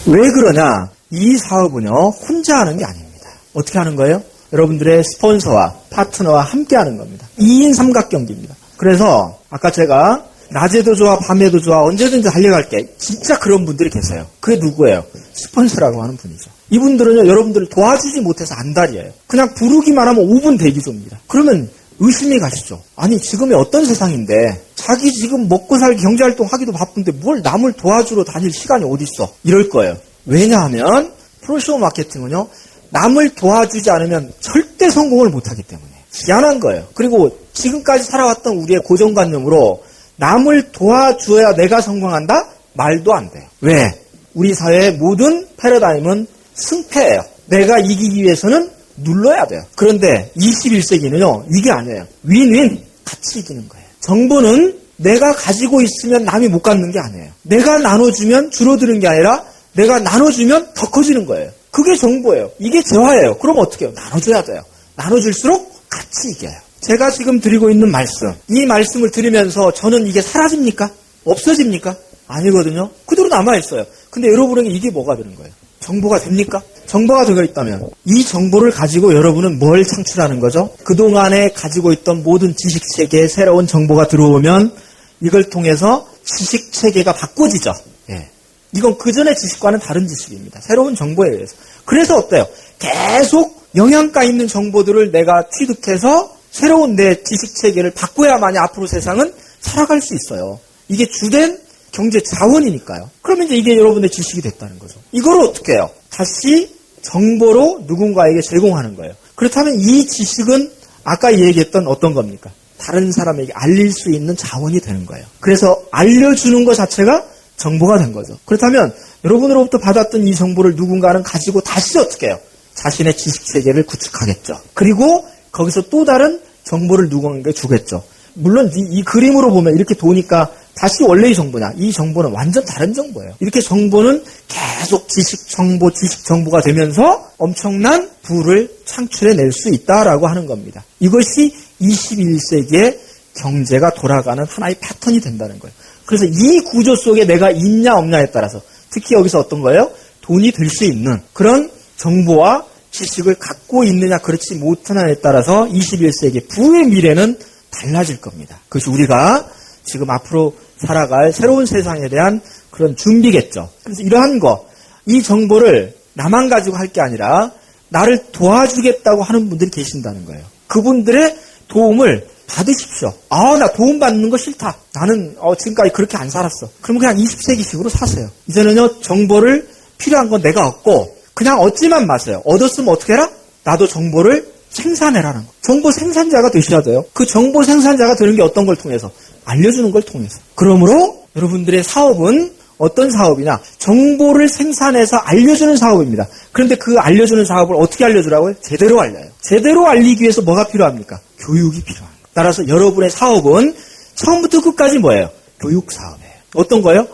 왜 그러냐? 이 사업은요, 혼자 하는 게 아닙니다. 어떻게 하는 거예요? 여러분들의 스폰서와 파트너와 함께 하는 겁니다. 2인 삼각경기입니다. 그래서 아까 제가 낮에도 좋아, 밤에도 좋아, 언제든지 달려갈게. 진짜 그런 분들이 계세요. 그게 누구예요? 스폰서라고 하는 분이죠. 이분들은요, 여러분들을 도와주지 못해서 안달이에요. 그냥 부르기만 하면 5분 대기조입니다. 그러면 의심이 가시죠. 아니, 지금이 어떤 세상인데 자기 지금 먹고 살기 경제활동 하기도 바쁜데 뭘 남을 도와주러 다닐 시간이 어딨어? 이럴 거예요. 왜냐하면 프로쇼 마케팅은요, 남을 도와주지 않으면 절대 성공을 못하기 때문에 희한한 거예요. 그리고 지금까지 살아왔던 우리의 고정관념으로 남을 도와줘야 내가 성공한다? 말도 안 돼요. 왜? 우리 사회의 모든 패러다임은 승패예요. 내가 이기기 위해서는 눌러야 돼요. 그런데 21세기는요, 이게 아니에요. 윈윈, 같이 이기는 거예요. 정보는 내가 가지고 있으면 남이 못 갖는 게 아니에요. 내가 나눠주면 줄어드는 게 아니라 내가 나눠주면 더 커지는 거예요. 그게 정보예요. 이게 재화예요. 그럼 어떻게 해요? 나눠줘야 돼요. 나눠줄수록 같이 이겨요. 제가 지금 드리고 있는 말씀, 이 말씀을 들으면서 저는 이게 사라집니까? 없어집니까? 아니거든요. 그대로 남아있어요. 근데 여러분에게 이게 뭐가 되는 거예요? 정보가 됩니까? 정보가 되어 있다면 이 정보를 가지고 여러분은 뭘 창출하는 거죠? 그동안에 가지고 있던 모든 지식체계에 새로운 정보가 들어오면 이걸 통해서 지식체계가 바꿔지죠. 이건 그전의 지식과는 다른 지식입니다. 새로운 정보에 의해서. 그래서 어때요? 계속 영양가 있는 정보들을 내가 취득해서 새로운 내 지식체계를 바꿔야만이 앞으로 세상은 살아갈 수 있어요. 이게 주된 경제 자원이니까요. 그러면 이제 이게 여러분의 지식이 됐다는 거죠. 이걸 어떻게 해요? 다시 정보로 누군가에게 제공하는 거예요. 그렇다면 이 지식은 아까 얘기했던 어떤 겁니까? 다른 사람에게 알릴 수 있는 자원이 되는 거예요. 그래서 알려주는 것 자체가 정보가 된 거죠. 그렇다면 여러분으로부터 받았던 이 정보를 누군가는 가지고 다시 어떻게 해요? 자신의 지식체계를 구축하겠죠. 그리고 거기서 또 다른 정보를 누군가에게 주겠죠. 물론 이 그림으로 보면 이렇게 도니까 다시 원래의 정보냐? 이 정보는 완전 다른 정보예요. 이렇게 정보는 계속 지식 정보가 되면서 엄청난 부를 창출해낼 수 있다라고 하는 겁니다. 이것이 21세기의 경제가 돌아가는 하나의 패턴이 된다는 거예요. 그래서 이 구조 속에 내가 있냐 없냐에 따라서 특히 여기서 어떤 거예요? 돈이 될 수 있는 그런 정보와 지식을 갖고 있느냐 그렇지 못하냐에 따라서 21세기 부의 미래는 달라질 겁니다. 그것이 우리가 지금 앞으로 살아갈 새로운 세상에 대한 그런 준비겠죠. 그래서 이러한 이 정보를 나만 가지고 할 게 아니라 나를 도와주겠다고 하는 분들이 계신다는 거예요. 그분들의 도움을 받으십시오. 나 도움 받는 거 싫다. 나는 지금까지 그렇게 안 살았어. 그러면 그냥 20세기식으로 사세요. 이제는요, 정보를 필요한 건 내가 얻고 그냥 얻지만 마세요. 얻었으면 어떻게 해라? 나도 정보를 생산해라는 거. 정보 생산자가 되셔야 돼요. 그 정보 생산자가 되는 게 어떤 걸 통해서? 알려주는 걸 통해서. 그러므로 여러분들의 사업은 어떤 사업이냐? 정보를 생산해서 알려주는 사업입니다. 그런데 그 알려주는 사업을 어떻게 알려주라고요? 제대로 알려요. 제대로 알리기 위해서 뭐가 필요합니까? 교육이 필요합니다. 따라서 여러분의 사업은 처음부터 끝까지 뭐예요? 교육 사업이에요. 어떤 거예요?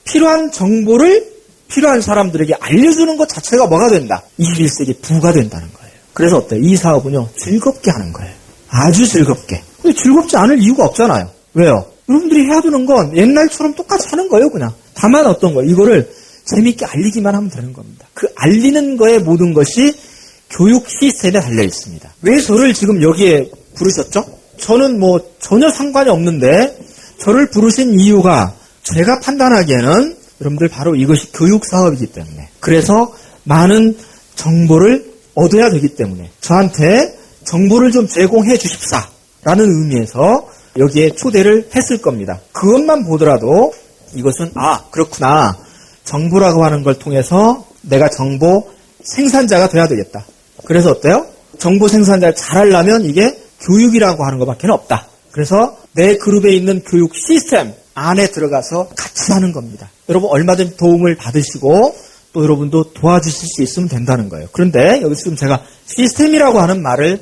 필요한 정보를 필요한 사람들에게 알려주는 것 자체가 뭐가 된다? 21세기 부가 된다는 거예요. 그래서 어때요? 이 사업은요, 즐겁게 하는 거예요. 아주 즐겁게. 근데 즐겁지 않을 이유가 없잖아요. 왜요? 여러분들이 해야 되는 건 옛날처럼 똑같이 하는 거예요, 그냥. 다만 어떤 거예요? 이거를 재밌게 알리기만 하면 되는 겁니다. 그 알리는 거의 모든 것이 교육 시스템에 달려 있습니다. 왜 저를 지금 여기에 부르셨죠? 저는 전혀 상관이 없는데 저를 부르신 이유가 제가 판단하기에는 여러분들 바로 이것이 교육 사업이기 때문에 그래서 많은 정보를 얻어야 되기 때문에 저한테 정보를 좀 제공해 주십사라는 의미에서 여기에 초대를 했을 겁니다. 그것만 보더라도 이것은 그렇구나. 정보라고 하는 걸 통해서 내가 정보 생산자가 돼야 되겠다. 그래서 어때요? 정보 생산자를 잘하려면 이게 교육이라고 하는 것밖에 없다. 그래서 내 그룹에 있는 교육 시스템 안에 들어가서 같이 하는 겁니다. 여러분 얼마든지 도움을 받으시고 또 여러분도 도와주실 수 있으면 된다는 거예요. 그런데 여기 지금 제가 시스템이라고 하는 말을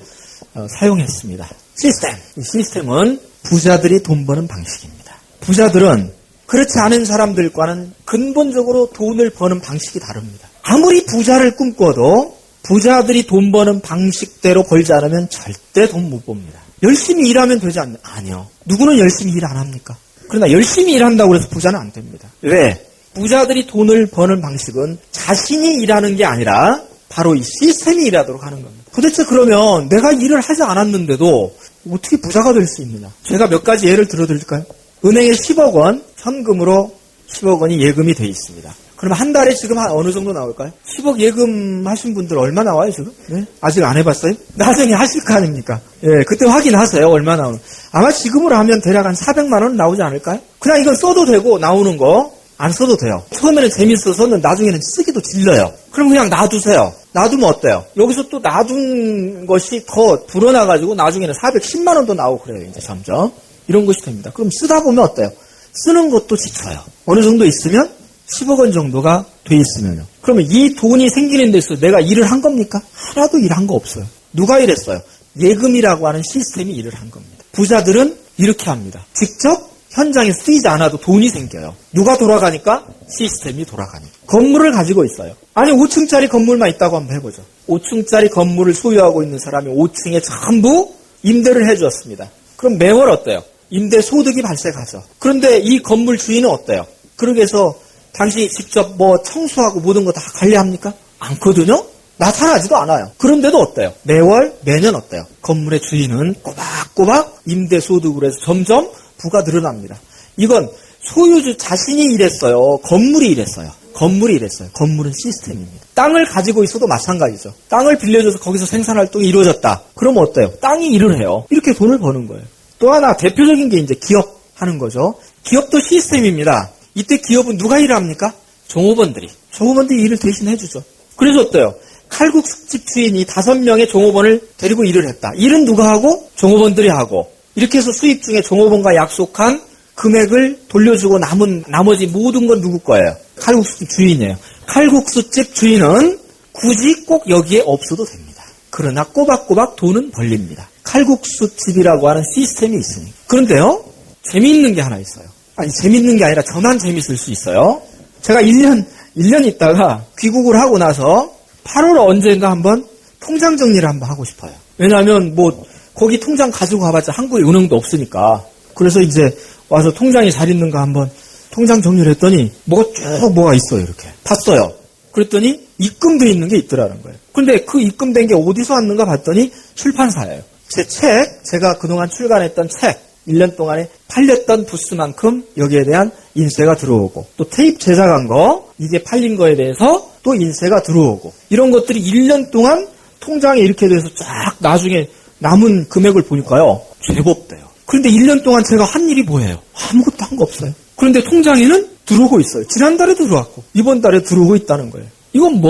사용했습니다. 시스템. 이 시스템은 부자들이 돈 버는 방식입니다. 부자들은 그렇지 않은 사람들과는 근본적으로 돈을 버는 방식이 다릅니다. 아무리 부자를 꿈꿔도 부자들이 돈 버는 방식대로 벌지 않으면 절대 돈 못 법니다. 열심히 일하면 되지 않나요? 아니요. 누구는 열심히 일 안 합니까? 그러나 열심히 일한다고 해서 부자는 안 됩니다. 왜? 부자들이 돈을 버는 방식은 자신이 일하는 게 아니라 바로 이 시스템이 일하도록 하는 겁니다. 도대체 그러면 내가 일을 하지 않았는데도 어떻게 부자가 될 수 있느냐? 제가 몇 가지 예를 들어드릴까요? 은행에 10억 원, 현금으로 10억 원이 예금이 돼 있습니다. 그럼 한 달에 지금 어느 정도 나올까요? 10억 예금하신 분들 얼마 나와요, 지금? 네? 아직 안 해봤어요? 나중에 하실 거 아닙니까? 예, 그때 확인하세요, 얼마 나오는. 아마 지금으로 하면 대략 한 400만 원 나오지 않을까요? 그냥 이건 써도 되고, 나오는 거, 안 써도 돼요. 처음에는 재밌어서는 나중에는 쓰기도 질려요. 그럼 그냥 놔두세요. 놔두면 어때요? 여기서 또 놔둔 것이 더 불어나가지고 나중에는 410만 원도 나오고 그래요, 이제 점점. 이런 것이 됩니다. 그럼 쓰다 보면 어때요? 쓰는 것도 지쳐요. 어느 정도 있으면 10억 원 정도가 돼 있으면요. 그러면 이 돈이 생기는 데서 내가 일을 한 겁니까? 하나도 일한 거 없어요. 누가 일했어요? 예금이라고 하는 시스템이 일을 한 겁니다. 부자들은 이렇게 합니다. 직접 현장에 쓰이지 않아도 돈이 생겨요. 누가 돌아가니까? 시스템이 돌아가니까. 건물을 가지고 있어요. 아니 5층짜리 건물만 있다고 한번 해보죠. 5층짜리 건물을 소유하고 있는 사람이 5층에 전부 임대를 해주었습니다. 그럼 매월 어때요? 임대 소득이 발생하죠. 그런데 이 건물 주인은 어때요? 그러기 위해서 당신이 직접 청소하고 모든 거 다 관리합니까? 않거든요? 나타나지도 않아요. 그런데도 어때요? 매월, 매년 어때요? 건물의 주인은 꼬박꼬박 임대 소득으로 해서 점점 부가 늘어납니다. 이건 소유주 자신이 일했어요. 건물이 일했어요. 건물이 일했어요. 건물은 시스템입니다. 땅을 가지고 있어도 마찬가지죠. 땅을 빌려줘서 거기서 생산활동이 이루어졌다. 그러면 어때요? 땅이 일을 해요. 이렇게 돈을 버는 거예요. 또 하나 대표적인 게 이제 기업 하는 거죠. 기업도 시스템입니다. 이때 기업은 누가 일을 합니까? 종업원들이. 종업원들이 일을 대신 해주죠. 그래서 어때요? 칼국수집 주인이 5명의 종업원을 데리고 일을 했다. 일은 누가 하고? 종업원들이 하고. 이렇게 해서 수입 중에 종업원과 약속한 금액을 돌려주고 남은 나머지 모든 건 누구 거예요? 칼국수집 주인이에요. 칼국수집 주인은 굳이 꼭 여기에 없어도 됩니다. 그러나 꼬박꼬박 돈은 벌립니다. 칼국수집이라고 하는 시스템이 있으니까. 그런데요, 재미있는 게 하나 있어요. 아니, 재밌는 게 아니라 저만 재밌을 수 있어요. 제가 1년 있다가 귀국을 하고 나서 8월 언젠가 한번 통장 정리를 한번 하고 싶어요. 왜냐하면 뭐 거기 통장 가지고 가봤자 한국에 은행도 없으니까. 그래서 이제 와서 통장이 잘 있는가 한번 통장 정리를 했더니 뭐가 있어요. 이렇게 봤어요. 그랬더니 입금돼 있는 게 있더라는 거예요. 근데 그 입금된 게 어디서 왔는가 봤더니 출판사예요. 제가 그동안 출간했던 책 1년 동안에 팔렸던 부스만큼 여기에 대한 인세가 들어오고, 또 테이프 제작한 거 이게 팔린 거에 대해서 또 인세가 들어오고, 이런 것들이 1년 동안 통장에 이렇게 돼서 쫙 나중에 남은 금액을 보니까요, 제법 돼요. 그런데 1년 동안 제가 한 일이 뭐예요? 아무것도 한 거 없어요. 그런데 통장에는 들어오고 있어요. 지난달에 들어왔고 이번 달에 들어오고 있다는 거예요. 이건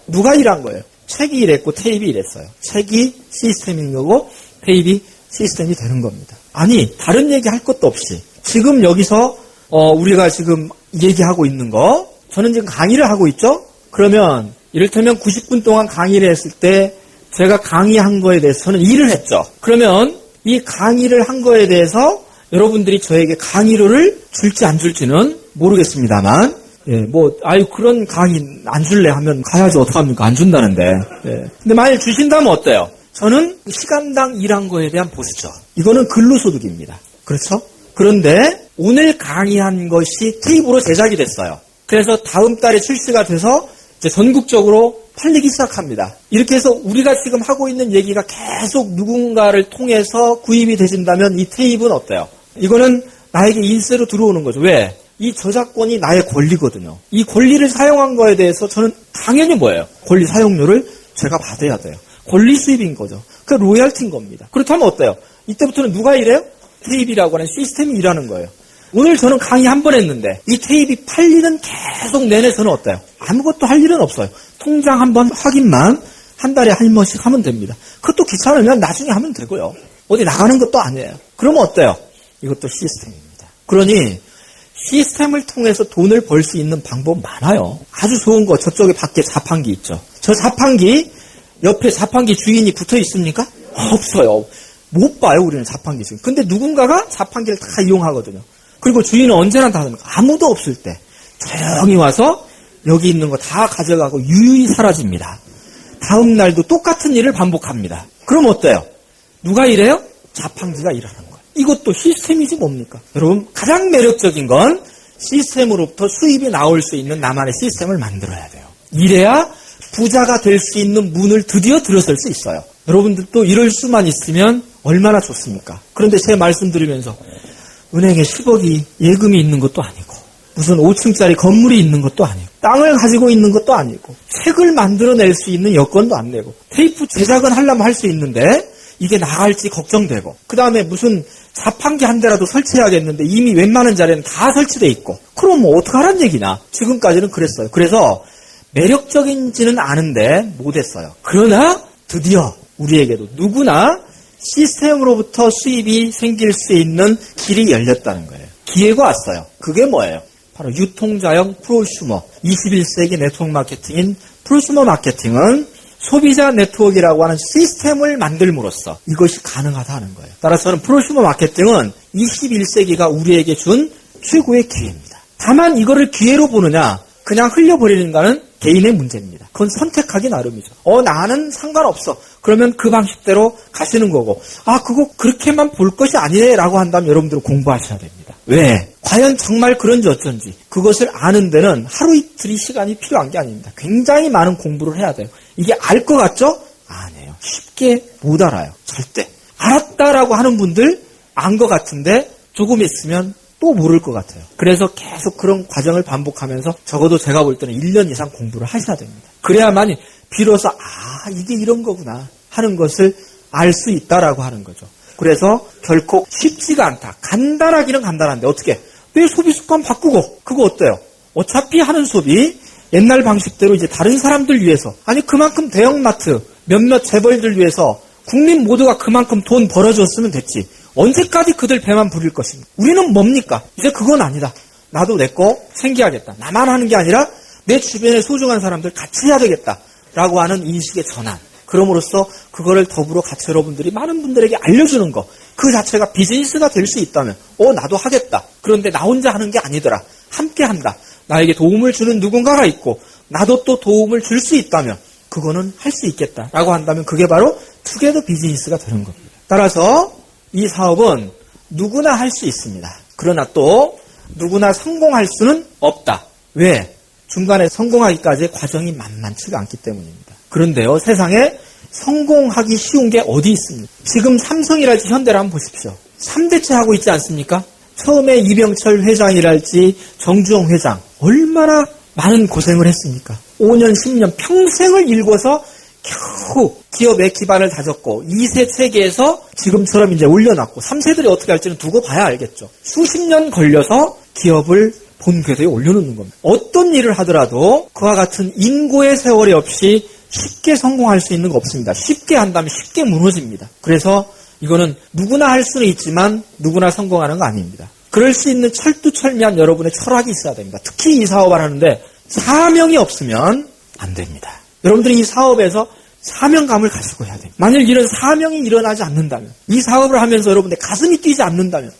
누가 일한 거예요? 책이 일했고 테이프이 일했어요. 책이 시스템인 거고 테이프이 시스템이 되는 겁니다. 아니, 다른 얘기 할 것도 없이 지금 여기서 우리가 지금 얘기하고 있는 거, 저는 지금 강의를 하고 있죠? 그러면 이를테면 90분 동안 강의를 했을 때 제가 강의한 거에 대해서 저는 일을 했죠. 그러면 이 강의를 한 거에 대해서 여러분들이 저에게 강의료를 줄지 안 줄지는 모르겠습니다만, 그런 강의 안 줄래 하면 가야지 어떡합니까? 안 준다는데. 근데 만약 주신다면 어때요? 저는 시간당 일한 거에 대한 보수죠. 이거는 근로소득입니다. 그렇죠? 그런데 오늘 강의한 것이 테이프로 제작이 됐어요. 그래서 다음 달에 출시가 돼서 이제 전국적으로 팔리기 시작합니다. 이렇게 해서 우리가 지금 하고 있는 얘기가 계속 누군가를 통해서 구입이 되신다면 이 테이프는 어때요? 이거는 나에게 인세로 들어오는 거죠. 왜? 이 저작권이 나의 권리거든요. 이 권리를 사용한 거에 대해서 저는 당연히 뭐예요? 권리 사용료를 제가 받아야 돼요. 권리 수입인 거죠. 그 로열티인 겁니다. 그렇다면 어때요? 이때부터는 누가 일해요? 테이프라고 하는 시스템이 일하는 거예요. 오늘 저는 강의 한 번 했는데 이 테이프 팔리는 계속 내내 저는 어때요? 아무것도 할 일은 없어요. 통장 한번 확인만 한 달에 한 번씩 하면 됩니다. 그것도 귀찮으면 나중에 하면 되고요. 어디 나가는 것도 아니에요. 그러면 어때요? 이것도 시스템입니다. 그러니 시스템을 통해서 돈을 벌 수 있는 방법 많아요. 아주 좋은 거, 저쪽에 밖에 자판기 있죠. 저 자판기 옆에 자판기 주인이 붙어 있습니까? 없어요. 못 봐요, 우리는 자판기 지금. 근데 누군가가 자판기를 다 이용하거든요. 그리고 주인은 언제나 다릅니까? 아무도 없을 때 조용히 와서 여기 있는 거 다 가져가고 유유히 사라집니다. 다음 날도 똑같은 일을 반복합니다. 그럼 어때요? 누가 일해요? 자판기가 일하는 거예요. 이것도 시스템이지 뭡니까? 여러분, 가장 매력적인 건 시스템으로부터 수입이 나올 수 있는 나만의 시스템을 만들어야 돼요. 이래야 부자가 될 수 있는 문을 드디어 들어설 수 있어요. 여러분들도 이럴 수만 있으면 얼마나 좋습니까? 그런데 제 말씀 드리면서 은행에 10억이 예금이 있는 것도 아니고 무슨 5층짜리 건물이 있는 것도 아니고 땅을 가지고 있는 것도 아니고 책을 만들어낼 수 있는 여건도 안 내고 테이프 제작은 하려면 할 수 있는데 이게 나갈지 걱정되고 그 다음에 무슨 자판기 한 대라도 설치해야겠는데 이미 웬만한 자리는 다 설치돼 있고 그럼 뭐 어떡하란 얘기냐. 지금까지는 그랬어요. 그래서 매력적인지는 아는데 못했어요. 그러나 드디어 우리에게도 누구나 시스템으로부터 수입이 생길 수 있는 길이 열렸다는 거예요. 기회가 왔어요. 그게 뭐예요? 바로 유통자형 프로슈머, 21세기 네트워크 마케팅인 프로슈머 마케팅은 소비자 네트워크라고 하는 시스템을 만들므로써 이것이 가능하다는 거예요. 따라서 저는 프로슈머 마케팅은 21세기가 우리에게 준 최고의 기회입니다. 다만 이거를 기회로 보느냐 그냥 흘려버리는가는 개인의 문제입니다. 그건 선택하기 나름이죠. 나는 상관없어. 그러면 그 방식대로 가시는 거고 그거 그렇게만 볼 것이 아니네라고 한다면 여러분들은 공부하셔야 됩니다. 왜? 과연 정말 그런지 어쩐지 그것을 아는 데는 하루 이틀이 시간이 필요한 게 아닙니다. 굉장히 많은 공부를 해야 돼요. 이게 알 것 같죠? 아니에요. 쉽게 못 알아요. 절대. 알았다라고 하는 분들 안 것 같은데 조금 있으면 또 모를 것 같아요. 그래서 계속 그런 과정을 반복하면서 적어도 제가 볼 때는 1년 이상 공부를 하셔야 됩니다. 그래야만 비로소 이게 이런 거구나 하는 것을 알 수 있다라고 하는 거죠. 그래서 결코 쉽지가 않다. 간단하기는 간단한데 어떻게? 내 소비 습관 바꾸고 그거 어때요? 어차피 하는 소비 옛날 방식대로 이제 다른 사람들 위해서 그만큼 대형마트 몇몇 재벌들 위해서 국민 모두가 그만큼 돈 벌어줬으면 됐지. 언제까지 그들 배만 부릴 것입니까? 우리는 뭡니까? 이제 그건 아니다. 나도 내 거 챙겨야겠다. 나만 하는 게 아니라 내 주변의 소중한 사람들 같이 해야 되겠다라고 하는 인식의 전환. 그럼으로써 그거를 더불어 같이 여러분들이 많은 분들에게 알려주는 거. 그 자체가 비즈니스가 될 수 있다면 나도 하겠다. 그런데 나 혼자 하는 게 아니더라. 함께 한다. 나에게 도움을 주는 누군가가 있고 나도 또 도움을 줄 수 있다면 그거는 할 수 있겠다라고 한다면 그게 바로 투게더 비즈니스가 되는 겁니다. 따라서 이 사업은 누구나 할 수 있습니다. 그러나 또 누구나 성공할 수는 없다. 왜? 중간에 성공하기까지의 과정이 만만치가 않기 때문입니다. 그런데요, 세상에 성공하기 쉬운 게 어디 있습니까? 지금 삼성이랄지 현대를 한번 보십시오. 3대째 하고 있지 않습니까? 처음에 이병철 회장이랄지 정주영 회장 얼마나 많은 고생을 했습니까? 5년, 10년 평생을 일궈서 겨우 기업의 기반을 다졌고 2세 체계에서 지금처럼 이제 올려놨고 3세들이 어떻게 할지는 두고 봐야 알겠죠. 수십 년 걸려서 기업을 본궤도에 올려놓는 겁니다. 어떤 일을 하더라도 그와 같은 인고의 세월이 없이 쉽게 성공할 수 있는 거 없습니다. 쉽게 한다면 쉽게 무너집니다. 그래서 이거는 누구나 할 수는 있지만 누구나 성공하는 거 아닙니다. 그럴 수 있는 철두철미한 여러분의 철학이 있어야 됩니다. 특히 이 사업을 하는데 사명이 없으면 안 됩니다. 여러분들이 이 사업에서 사명감을 가지고 해야 됩니다. 만일 이런 사명이 일어나지 않는다면, 이 사업을 하면서 여러분의 가슴이 뛰지 않는다면,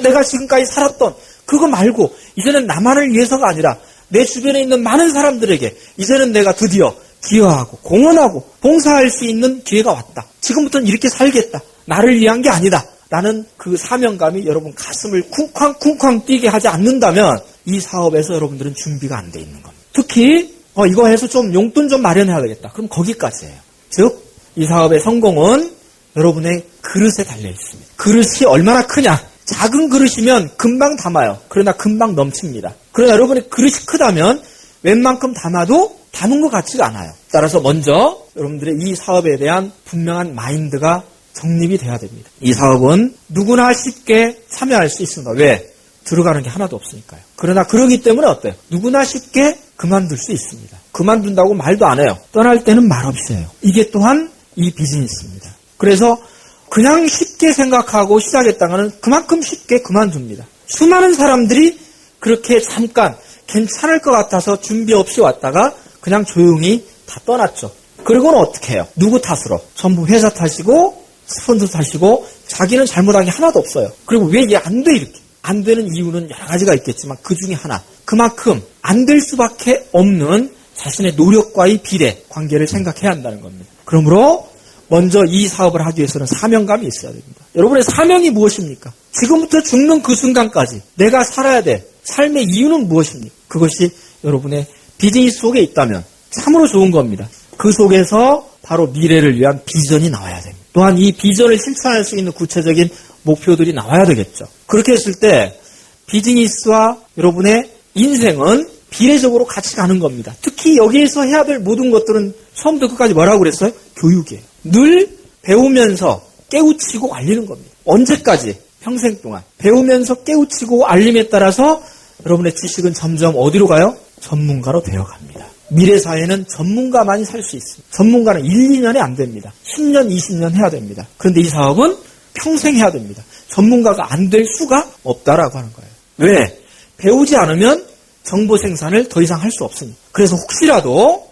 내가 지금까지 살았던 그거 말고 이제는 나만을 위해서가 아니라 내 주변에 있는 많은 사람들에게 이제는 내가 드디어 기여하고 공헌하고 봉사할 수 있는 기회가 왔다. 지금부터는 이렇게 살겠다. 나를 위한 게 아니다. 라는 그 사명감이 여러분 가슴을 쿵쾅쿵쾅 뛰게 하지 않는다면 이 사업에서 여러분들은 준비가 안 돼 있는 겁니다. 특히 이거 해서 좀 용돈 좀 마련해야 되겠다. 그럼 거기까지예요. 즉, 이 사업의 성공은 여러분의 그릇에 달려 있습니다. 그릇이 얼마나 크냐? 작은 그릇이면 금방 담아요. 그러나 금방 넘칩니다. 그러나 여러분의 그릇이 크다면 웬만큼 담아도 담은 것 같지가 않아요. 따라서 먼저 여러분들의 이 사업에 대한 분명한 마인드가 정립이 돼야 됩니다. 이 사업은 누구나 쉽게 참여할 수 있습니다. 왜? 들어가는 게 하나도 없으니까요. 그러나 그러기 때문에 어때요? 누구나 쉽게 그만둘 수 있습니다. 그만둔다고 말도 안 해요. 떠날 때는 말없이 해요. 이게 또한 이 비즈니스입니다. 그래서 그냥 쉽게 생각하고 시작했다가는 그만큼 쉽게 그만둡니다. 수많은 사람들이 그렇게 잠깐 괜찮을 것 같아서 준비 없이 왔다가 그냥 조용히 다 떠났죠. 그리고는 어떻게 해요? 누구 탓으로? 전부 회사 탓이고 스폰서 탓이고 자기는 잘못한 게 하나도 없어요. 그리고 왜 이게 안 돼 이렇게? 안 되는 이유는 여러 가지가 있겠지만 그 중에 하나. 그만큼 안 될 수밖에 없는 자신의 노력과의 비례 관계를 생각해야 한다는 겁니다. 그러므로 먼저 이 사업을 하기 위해서는 사명감이 있어야 됩니다. 여러분의 사명이 무엇입니까? 지금부터 죽는 그 순간까지 내가 살아야 될 삶의 이유는 무엇입니까? 그것이 여러분의 비즈니스 속에 있다면 참으로 좋은 겁니다. 그 속에서 바로 미래를 위한 비전이 나와야 됩니다. 또한 이 비전을 실천할 수 있는 구체적인 목표들이 나와야 되겠죠. 그렇게 했을 때 비즈니스와 여러분의 인생은 비례적으로 같이 가는 겁니다. 특히 여기에서 해야 될 모든 것들은 처음부터 끝까지 뭐라고 그랬어요? 교육이에요. 늘 배우면서 깨우치고 알리는 겁니다. 언제까지? 평생 동안. 배우면서 깨우치고 알림에 따라서 여러분의 지식은 점점 어디로 가요? 전문가로 되어갑니다. 미래 사회는 전문가만이 살 수 있습니다. 전문가는 1, 2년에 안 됩니다. 10년, 20년 해야 됩니다. 그런데 이 사업은 평생 해야 됩니다. 전문가가 안 될 수가 없다라고 하는 거예요. 왜? 배우지 않으면 정보 생산을 더 이상 할 수 없으니까. 그래서 혹시라도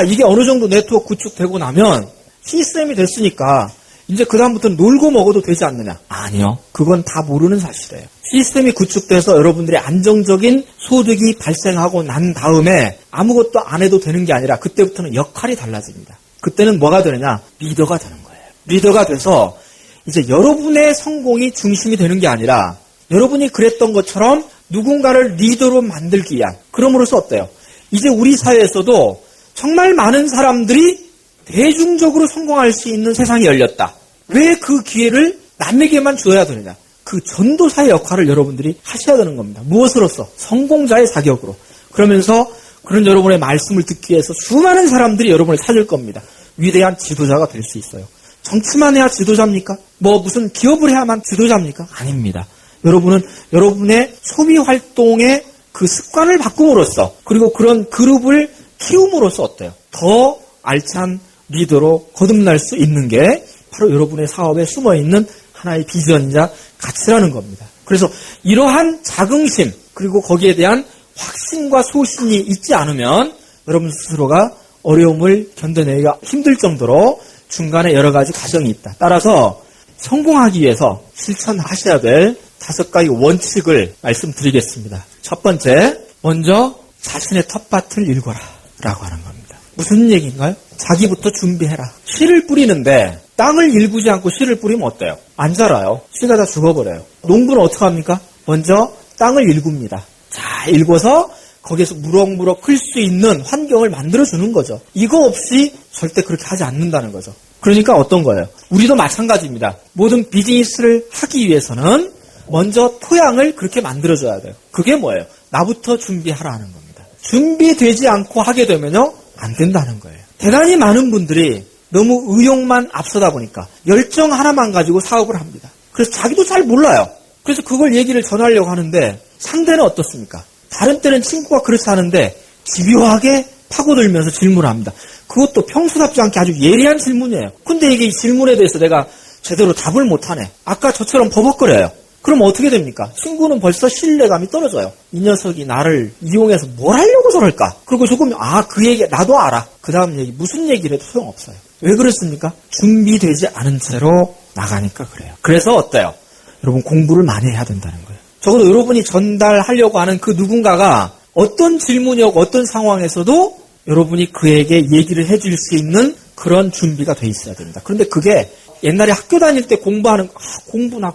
이게 어느 정도 네트워크 구축되고 나면 시스템이 됐으니까 이제 그 다음부터는 놀고 먹어도 되지 않느냐? 아니요. 그건 다 모르는 사실이에요. 시스템이 구축돼서 여러분들의 안정적인 소득이 발생하고 난 다음에 아무것도 안 해도 되는 게 아니라 그때부터는 역할이 달라집니다. 그때는 뭐가 되느냐? 리더가 되는 거예요. 리더가 돼서 이제 여러분의 성공이 중심이 되는 게 아니라 여러분이 그랬던 것처럼 누군가를 리더로 만들기 위한, 그럼으로써 어때요? 이제 우리 사회에서도 정말 많은 사람들이 대중적으로 성공할 수 있는 세상이 열렸다. 왜 그 기회를 남에게만 줘야 되느냐? 그 전도사의 역할을 여러분들이 하셔야 되는 겁니다. 무엇으로써? 성공자의 자격으로. 그러면서 그런 여러분의 말씀을 듣기 위해서 수많은 사람들이 여러분을 찾을 겁니다. 위대한 지도자가 될 수 있어요. 정치만 해야 지도자입니까? 무슨 기업을 해야만 지도자입니까? 아닙니다. 여러분은 여러분의 소비 활동의 그 습관을 바꿈으로써, 그리고 그런 그룹을 키움으로써 어때요? 더 알찬 리더로 거듭날 수 있는 게 바로 여러분의 사업에 숨어있는 하나의 비전이자 가치라는 겁니다. 그래서 이러한 자긍심, 그리고 거기에 대한 확신과 소신이 있지 않으면 여러분 스스로가 어려움을 견뎌내기가 힘들 정도로 중간에 여러 가지 과정이 있다. 따라서 성공하기 위해서 실천하셔야 될 5가지 원칙을 말씀드리겠습니다. 첫 번째, 먼저 자신의 텃밭을 일궈라 라고 하는 겁니다. 무슨 얘기인가요? 자기부터 준비해라. 씨를 뿌리는데 땅을 일구지 않고 씨를 뿌리면 어때요? 안 자라요. 씨가 다 죽어버려요. 농부는 어떻게 합니까? 먼저 땅을 일굽니다. 잘 일궈서 거기에서 무럭무럭 클 수 있는 환경을 만들어주는 거죠. 이거 없이 절대 그렇게 하지 않는다는 거죠. 그러니까 어떤 거예요? 우리도 마찬가지입니다. 모든 비즈니스를 하기 위해서는 먼저 토양을 그렇게 만들어줘야 돼요. 그게 뭐예요? 나부터 준비하라는 겁니다. 준비되지 않고 하게 되면요, 안 된다는 거예요. 대단히 많은 분들이 너무 의욕만 앞서다 보니까 열정 하나만 가지고 사업을 합니다. 그래서 자기도 잘 몰라요. 그래서 그걸 얘기를 전하려고 하는데 상대는 어떻습니까? 다른 때는 친구가 그렇지 않은데 집요하게 파고들면서 질문을 합니다. 그것도 평소답지 않게 아주 예리한 질문이에요. 근데 이게 이 질문에 대해서 내가 제대로 답을 못하네. 아까 저처럼 버벅거려요. 그럼 어떻게 됩니까? 친구는 벌써 신뢰감이 떨어져요. 이 녀석이 나를 이용해서 뭘 하려고 저럴까? 그리고 조금 그 얘기 나도 알아. 그 다음 얘기 무슨 얘기를 해도 소용없어요. 왜 그렇습니까? 준비되지 않은 채로 나가니까 그래요. 그래서 어때요? 여러분 공부를 많이 해야 된다는 거예요. 적어도 여러분이 전달하려고 하는 그 누군가가 어떤 질문이 오고 어떤 상황에서도 여러분이 그에게 얘기를 해줄 수 있는 그런 준비가 돼 있어야 됩니다. 그런데 그게 옛날에 학교 다닐 때 공부하는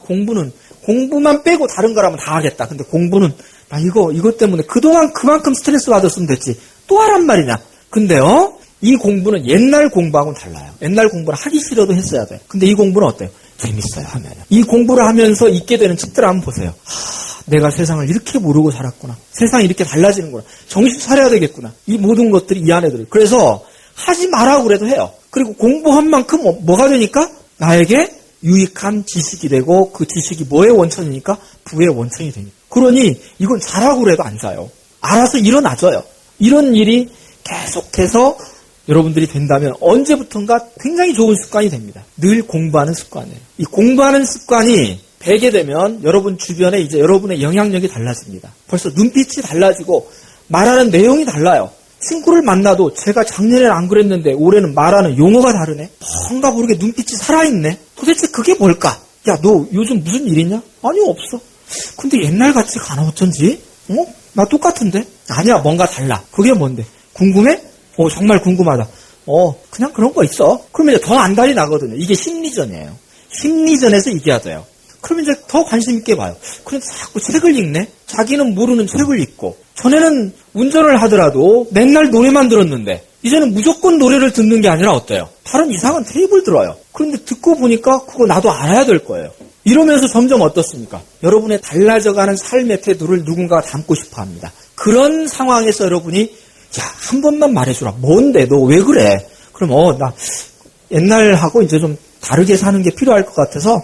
공부는 공부만 빼고 다른 거라면 다 하겠다. 근데 공부는 나 이것 때문에 그동안 그만큼 스트레스 받았으면 됐지. 또 하란 말이냐. 근데요, 이 공부는 옛날 공부하고는 달라요. 옛날 공부는 하기 싫어도 했어야 돼. 근데 이 공부는 어때요? 재밌어요, 하면. 이 공부를 하면서 있게 되는 책들 한번 보세요. 내가 세상을 이렇게 모르고 살았구나. 세상이 이렇게 달라지는구나. 정신 차려야 되겠구나. 이 모든 것들이 이 안에 들어요. 그래서 하지 말라고 그래도 해요. 그리고 공부한 만큼 뭐가 되니까? 나에게 유익한 지식이 되고 그 지식이 뭐의 원천이니까? 부의 원천이 되니까. 그러니 이건 잘하고 그래도 안 자요. 알아서 일어나져요. 이런 일이 계속해서 여러분들이 된다면 언제부턴가 굉장히 좋은 습관이 됩니다. 늘 공부하는 습관이에요. 이 공부하는 습관이 배게 되면 여러분 주변에 이제 여러분의 영향력이 달라집니다. 벌써 눈빛이 달라지고 말하는 내용이 달라요. 친구를 만나도 제가 작년에는 안 그랬는데 올해는 말하는 용어가 다르네. 뭔가 모르게 눈빛이 살아있네. 도대체 그게 뭘까? 야, 너 요즘 무슨 일 있냐? 아니, 없어. 근데 옛날 같지가 않아, 어쩐지? 나 똑같은데? 아니야, 뭔가 달라. 그게 뭔데? 궁금해? 정말 궁금하다. 그냥 그런 거 있어. 그러면 이제 더 안달이 나거든요. 이게 심리전이에요. 심리전에서 이겨야 돼요. 그러면 이제 더 관심 있게 봐요. 그런데 자꾸 책을 읽네? 자기는 모르는 책을 읽고. 전에는 운전을 하더라도 맨날 노래만 들었는데 이제는 무조건 노래를 듣는 게 아니라 어때요? 다른 이상한 테이블 들어요. 그런데 듣고 보니까 그거 나도 알아야 될 거예요. 이러면서 점점 어떻습니까? 여러분의 달라져가는 삶의 태도를 누군가가 담고 싶어 합니다. 그런 상황에서 여러분이 한 번만 말해주라. 뭔데? 너 왜 그래? 그럼 나 옛날하고 이제 좀 다르게 사는 게 필요할 것 같아서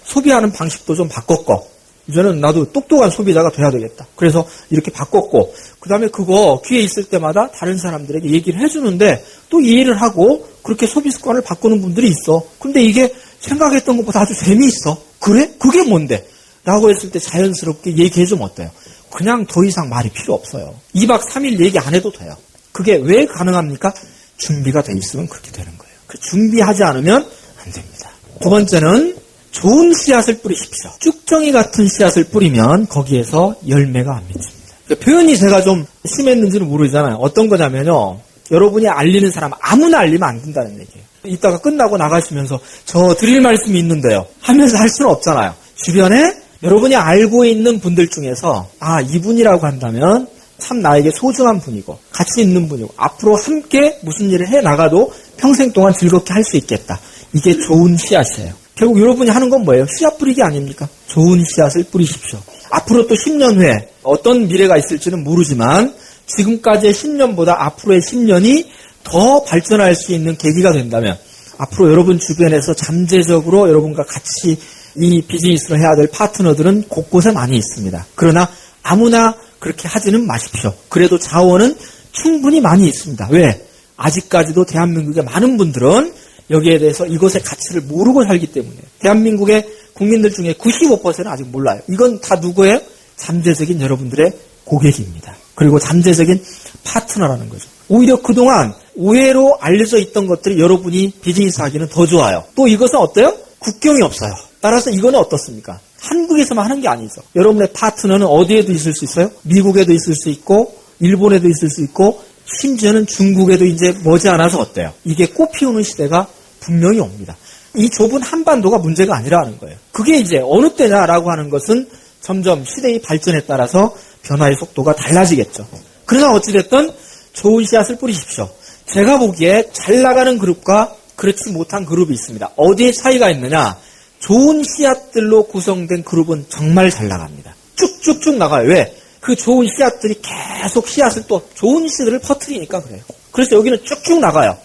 소비하는 방식도 좀 바꿨고 이제는 나도 똑똑한 소비자가 돼야 되겠다. 그래서 이렇게 바꿨고 그 다음에 그거 기회 있을 때마다 다른 사람들에게 얘기를 해주는데 또 이해를 하고 그렇게 소비 습관을 바꾸는 분들이 있어. 근데 이게 생각했던 것보다 아주 재미있어. 그래? 그게 뭔데? 라고 했을 때 자연스럽게 얘기해주면 어때요? 그냥 더 이상 말이 필요 없어요. 2박 3일 얘기 안 해도 돼요. 그게 왜 가능합니까? 준비가 돼 있으면 그렇게 되는 거예요. 준비하지 않으면 안 됩니다. 두 번째는 좋은 씨앗을 뿌리십시오. 쭉정이 같은 씨앗을 뿌리면 거기에서 열매가 안 맺힙니다. 표현이 제가 좀 심했는지는 모르잖아요. 어떤 거냐면요. 여러분이 알리는 사람 아무나 알리면 안 된다는 얘기예요. 이따가 끝나고 나가시면서 저 드릴 말씀이 있는데요. 하면서 할 수는 없잖아요. 주변에 여러분이 알고 있는 분들 중에서 이분이라고 한다면 참 나에게 소중한 분이고 가치 있는 분이고 앞으로 함께 무슨 일을 해나가도 평생 동안 즐겁게 할 수 있겠다. 이게 좋은 씨앗이에요. 결국 여러분이 하는 건 뭐예요? 씨앗 뿌리기 아닙니까? 좋은 씨앗을 뿌리십시오. 앞으로 또 10년 후에 어떤 미래가 있을지는 모르지만 지금까지의 10년보다 앞으로의 10년이 더 발전할 수 있는 계기가 된다면 앞으로 여러분 주변에서 잠재적으로 여러분과 같이 이 비즈니스를 해야 될 파트너들은 곳곳에 많이 있습니다. 그러나 아무나 그렇게 하지는 마십시오. 그래도 자원은 충분히 많이 있습니다. 왜? 아직까지도 대한민국의 많은 분들은 여기에 대해서 이것의 가치를 모르고 살기 때문이에요. 대한민국의 국민들 중에 95%는 아직 몰라요. 이건 다 누구예요? 잠재적인 여러분들의 고객입니다. 그리고 잠재적인 파트너라는 거죠. 오히려 그동안 오해로 알려져 있던 것들이 여러분이 비즈니스 하기는 더 좋아요. 또 이것은 어때요? 국경이 없어요. 따라서 이거는 어떻습니까? 한국에서만 하는 게 아니죠. 여러분의 파트너는 어디에도 있을 수 있어요? 미국에도 있을 수 있고 일본에도 있을 수 있고 심지어는 중국에도 이제 머지않아서 어때요? 이게 꽃피우는 시대가 분명히 옵니다. 이 좁은 한반도가 문제가 아니라는 거예요. 그게 이제 어느 때냐라고 하는 것은 점점 시대의 발전에 따라서 변화의 속도가 달라지겠죠. 그러나 어찌됐든 좋은 씨앗을 뿌리십시오. 제가 보기에 잘 나가는 그룹과 그렇지 못한 그룹이 있습니다. 어디에 차이가 있느냐? 좋은 씨앗들로 구성된 그룹은 정말 잘 나갑니다. 쭉쭉쭉 나가요. 왜? 그 좋은 씨앗들이 계속 씨앗을 또 좋은 씨들을 퍼뜨리니까 그래요. 그래서 여기는 쭉쭉 나가요.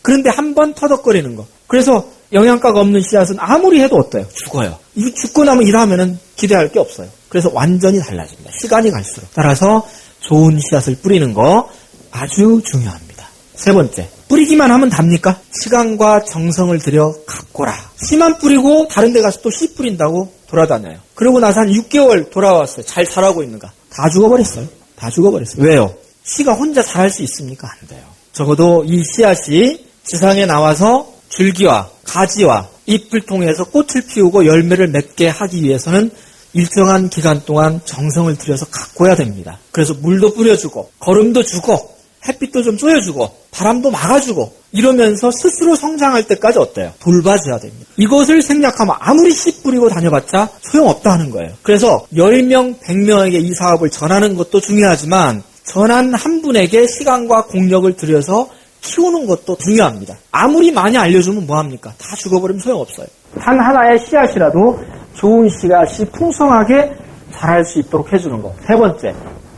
그런데 한 번 터덕거리는 거. 그래서 영양가가 없는 씨앗은 아무리 해도 어때요? 죽어요. 이 죽고 나면 일하면은 기대할 게 없어요. 그래서 완전히 달라집니다. 시간이 갈수록. 따라서 좋은 씨앗을 뿌리는 거 아주 중요합니다. 세 번째, 뿌리기만 하면 답니까? 시간과 정성을 들여 가꿔라. 씨만 뿌리고 다른 데 가서 또 씨 뿌린다고 돌아다녀요. 그러고 나서 한 6개월 돌아왔어요. 잘 자라고 있는가? 다 죽어버렸어요. 다 죽어버렸어요. 왜요? 씨가 혼자 자랄 수 있습니까? 안 돼요. 적어도 이 씨앗이 지상에 나와서 줄기와 가지와 잎을 통해서 꽃을 피우고 열매를 맺게 하기 위해서는 일정한 기간 동안 정성을 들여서 가꿔야 됩니다. 그래서 물도 뿌려주고 거름도 주고 햇빛도 좀 쬐어주고 바람도 막아주고 이러면서 스스로 성장할 때까지 어때요? 돌봐줘야 됩니다. 이것을 생략하면 아무리 씨 뿌리고 다녀봤자 소용없다 하는 거예요. 그래서 10명, 100명에게 이 사업을 전하는 것도 중요하지만 전한 한 분에게 시간과 공력을 들여서 키우는 것도 중요합니다. 아무리 많이 알려주면 뭐합니까? 다 죽어버리면 소용없어요. 단 하나의 씨앗이라도 좋은 씨앗이 풍성하게 자랄 수 있도록 해주는 거. 세 번째,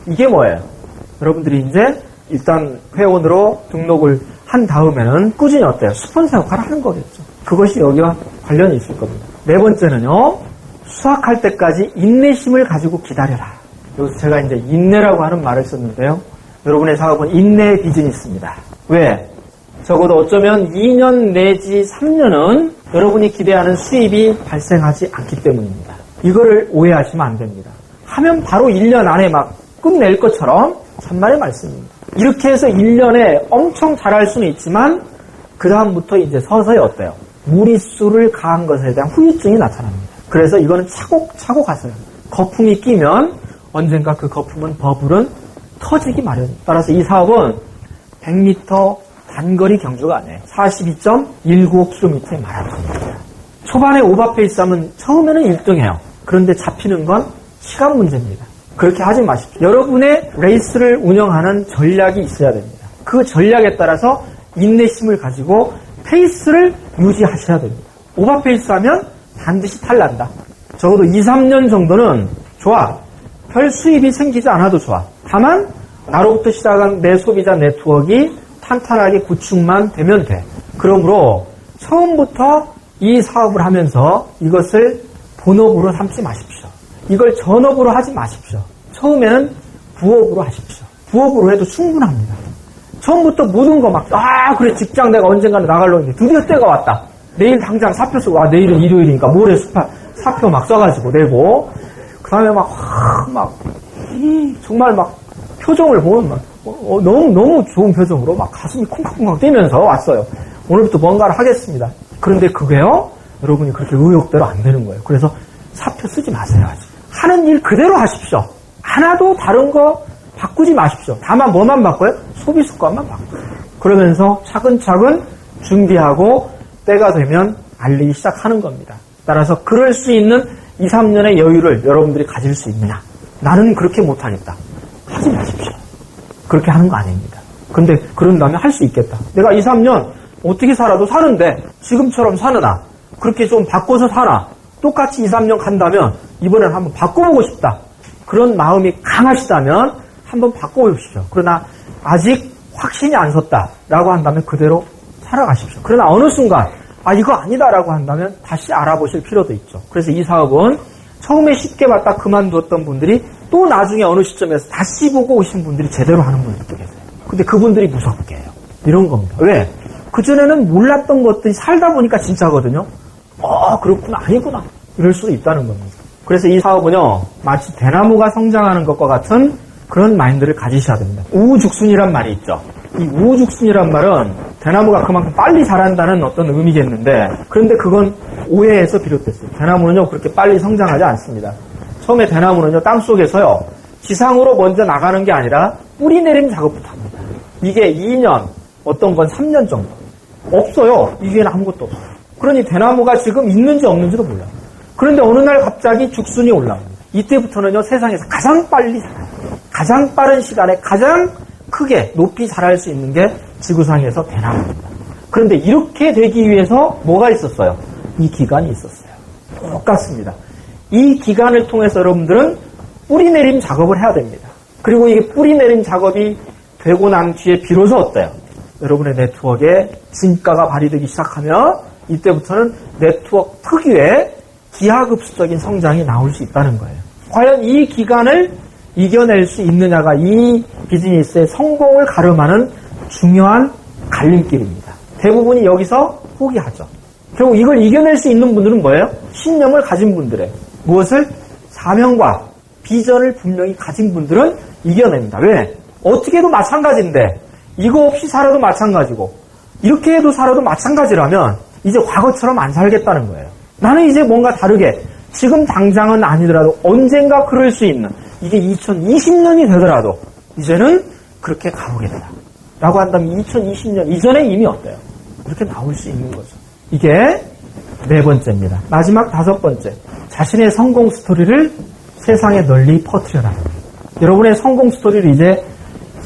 이게 뭐예요? 여러분들이 이제 일단 회원으로 등록을 한 다음에는 꾸준히 어때요? 스폰서 역할을 하는 거겠죠. 그것이 여기와 관련이 있을 겁니다. 네 번째는요, 수확할 때까지 인내심을 가지고 기다려라. 여기서 제가 이제 인내라고 하는 말을 썼는데요. 여러분의 사업은 인내의 비즈니스입니다. 왜? 적어도 어쩌면 2년 내지 3년은 여러분이 기대하는 수입이 발생하지 않기 때문입니다. 이거를 오해하시면 안 됩니다. 하면 바로 1년 안에 막 끝낼 것처럼 참말의 말씀입니다. 이렇게 해서 1년에 엄청 잘할 수는 있지만 그 다음부터 이제 서서히 어때요? 무리수를 가한 것에 대한 후유증이 나타납니다. 그래서 이거는 차곡차곡 가서요. 거품이 끼면 언젠가 그 거품은 버블은 터지기 마련입니다. 따라서 이 사업은 100m 단거리 경주가 아니에요. 42.195km의 마라톤입니다. 초반에 오버페이스 하면 처음에는 1등해요. 그런데 잡히는 건 시간 문제입니다. 그렇게 하지 마십시오. 여러분의 레이스를 운영하는 전략이 있어야 됩니다. 그 전략에 따라서 인내심을 가지고 페이스를 유지하셔야 됩니다. 오버페이스 하면 반드시 탈난다. 적어도 2, 3년 정도는 좋아. 별 수입이 생기지 않아도 좋아. 다만 나로부터 시작한 내 소비자 네트워크가 탄탄하게 구축만 되면 돼. 그러므로 처음부터 이 사업을 하면서 이것을 본업으로 삼지 마십시오. 이걸 전업으로 하지 마십시오. 처음에는 부업으로 하십시오. 부업으로 해도 충분합니다. 처음부터 모든 거 막, 그래, 직장 내가 언젠가는 나가려고 했는데 드디어 때가 왔다. 내일 당장 사표 쓰고, 내일은 일요일이니까 모레 사표 막 써가지고 내고, 그 다음에 정말 막 표정을 보면 너무 좋은 표정으로 막 가슴이 쿵쾅쿵쾅 뛰면서 왔어요. 오늘부터 뭔가를 하겠습니다. 그런데 그게요, 여러분이 그렇게 의욕대로 안 되는 거예요. 그래서 사표 쓰지 마세요. 아직. 하는 일 그대로 하십시오. 하나도 다른 거 바꾸지 마십시오. 다만 뭐만 바꿔요? 소비 습관만 바꿔요. 그러면서 차근차근 준비하고 때가 되면 알리기 시작하는 겁니다. 따라서 그럴 수 있는 2, 3년의 여유를 여러분들이 가질 수 있느냐? 나는 그렇게 못하겠다. 하지 마십시오. 그렇게 하는 거 아닙니다. 근데 그런 다음에 할 수 있겠다. 내가 2, 3년 어떻게 살아도 사는데 지금처럼 사느나 그렇게 좀 바꿔서 사나 똑같이 2, 3년 간다면 이번엔 한번 바꿔보고 싶다. 그런 마음이 강하시다면 한번 바꿔보십시오. 그러나 아직 확신이 안 섰다라고 한다면 그대로 살아가십시오. 그러나 어느 순간 이거 아니다라고 한다면 다시 알아보실 필요도 있죠. 그래서 이 사업은 처음에 쉽게 봤다 그만두었던 분들이 또 나중에 어느 시점에서 다시 보고 오신 분들이 제대로 하는 분들도 계세요. 근데 그분들이 무섭게 해요. 이런 겁니다. 왜? 그전에는 몰랐던 것들이 살다 보니까 진짜거든요. 그렇구나, 아니구나. 이럴 수도 있다는 겁니다. 그래서 이 사업은요, 마치 대나무가 성장하는 것과 같은 그런 마인드를 가지셔야 됩니다. 우후죽순이란 말이 있죠. 이 우후죽순이란 말은 대나무가 그만큼 빨리 자란다는 어떤 의미겠는데, 그런데 그건 오해에서 비롯됐어요. 대나무는요, 그렇게 빨리 성장하지 않습니다. 처음에 대나무는요, 땅속에서요, 지상으로 먼저 나가는 게 아니라 뿌리 내림 작업부터 합니다. 이게 2년, 어떤 건 3년 정도. 없어요. 이게는 아무것도 없어요. 그러니 대나무가 지금 있는지 없는지도 몰라요. 그런데 어느 날 갑자기 죽순이 올라옵니다. 이때부터는요, 세상에서 가장 빨리 자라요. 가장 빠른 시간에 가장 크게 높이 자랄 수 있는 게 지구상에서 대나무입니다. 그런데 이렇게 되기 위해서 뭐가 있었어요? 이 기간이 있었어요. 똑같습니다. 이 기간을 통해서 여러분들은 뿌리 내림 작업을 해야 됩니다. 그리고 이게 뿌리 내림 작업이 되고 난 뒤에 비로소 어때요? 여러분의 네트워크에 진가가 발휘되기 시작하면 이때부터는 네트워크 특유의 기하급수적인 성장이 나올 수 있다는 거예요. 과연 이 기간을 이겨낼 수 있느냐가 이 비즈니스의 성공을 가름하는 중요한 갈림길입니다. 대부분이 여기서 포기하죠. 결국 이걸 이겨낼 수 있는 분들은 뭐예요? 신념을 가진 분들의 무엇을? 사명과 비전을 분명히 가진 분들은 이겨냅니다. 왜? 어떻게 해도 마찬가지인데 이거 없이 살아도 마찬가지고 이렇게 해도 살아도 마찬가지라면 이제 과거처럼 안 살겠다는 거예요. 나는 이제 뭔가 다르게 지금 당장은 아니더라도 언젠가 그럴 수 있는 이게 2020년이 되더라도 이제는 그렇게 가보겠다 라고 한다면 2020년 이전에 이미 어때요? 그렇게 나올 수 있는 거죠. 이게 네 번째입니다. 마지막 다섯 번째, 자신의 성공 스토리를 세상에 널리 퍼뜨려라. 여러분의 성공 스토리를 이제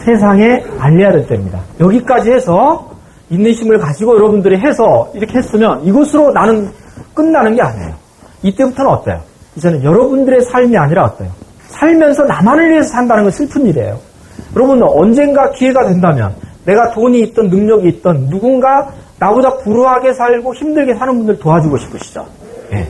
세상에 알려야 될 때입니다. 여기까지 해서 인내심을 가지고 여러분들이 해서 이렇게 했으면 이것으로 나는 끝나는 게 아니에요. 이때부터는 어때요? 이제는 여러분들의 삶이 아니라 어때요? 살면서 나만을 위해서 산다는 건 슬픈 일이에요. 여러분 언젠가 기회가 된다면 내가 돈이 있던 능력이 있던 누군가 나보다 불우하게 살고 힘들게 사는 분들 도와주고 싶으시죠? 네.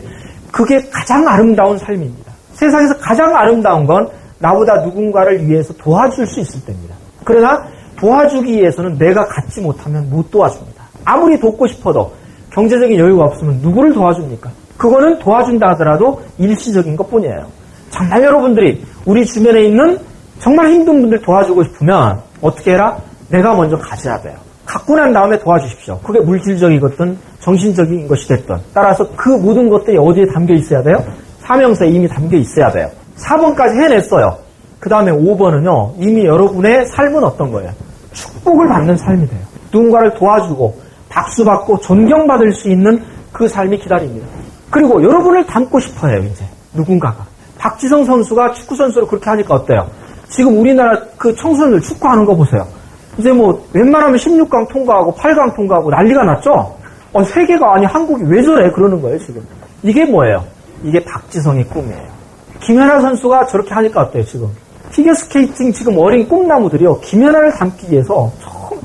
그게 가장 아름다운 삶입니다. 세상에서 가장 아름다운 건 나보다 누군가를 위해서 도와줄 수 있을 때입니다. 그러나 도와주기 위해서는 내가 갖지 못하면 못 도와줍니다. 아무리 돕고 싶어도 경제적인 여유가 없으면 누구를 도와줍니까? 그거는 도와준다 하더라도 일시적인 것뿐이에요. 정말 여러분들이 우리 주변에 있는 정말 힘든 분들 도와주고 싶으면 어떻게 해라? 내가 먼저 가져야 돼요. 갖고 난 다음에 도와주십시오. 그게 물질적이건 정신적인 것이 됐든 따라서 그 모든 것들이 어디에 담겨 있어야 돼요? 사명서에 이미 담겨 있어야 돼요. 4번까지 해냈어요. 그 다음에 5번은요. 이미 여러분의 삶은 어떤 거예요? 축복을 받는 삶이 돼요. 누군가를 도와주고 박수받고 존경받을 수 있는 그 삶이 기다립니다. 그리고 여러분을 닮고 싶어해요. 이제 누군가가. 박지성 선수가 축구선수로 그렇게 하니까 어때요? 지금 우리나라 그 청소년들 축구하는 거 보세요. 이제 뭐 웬만하면 16강 통과하고 8강 통과하고 난리가 났죠? 세계가 아니 한국이 왜 저래? 그러는 거예요 지금. 이게 뭐예요? 이게 박지성의 꿈이에요. 김연아 선수가 저렇게 하니까 어때요 지금? 피겨스케이팅 지금 어린 꿈나무들이요. 김연아를 닮기 위해서 참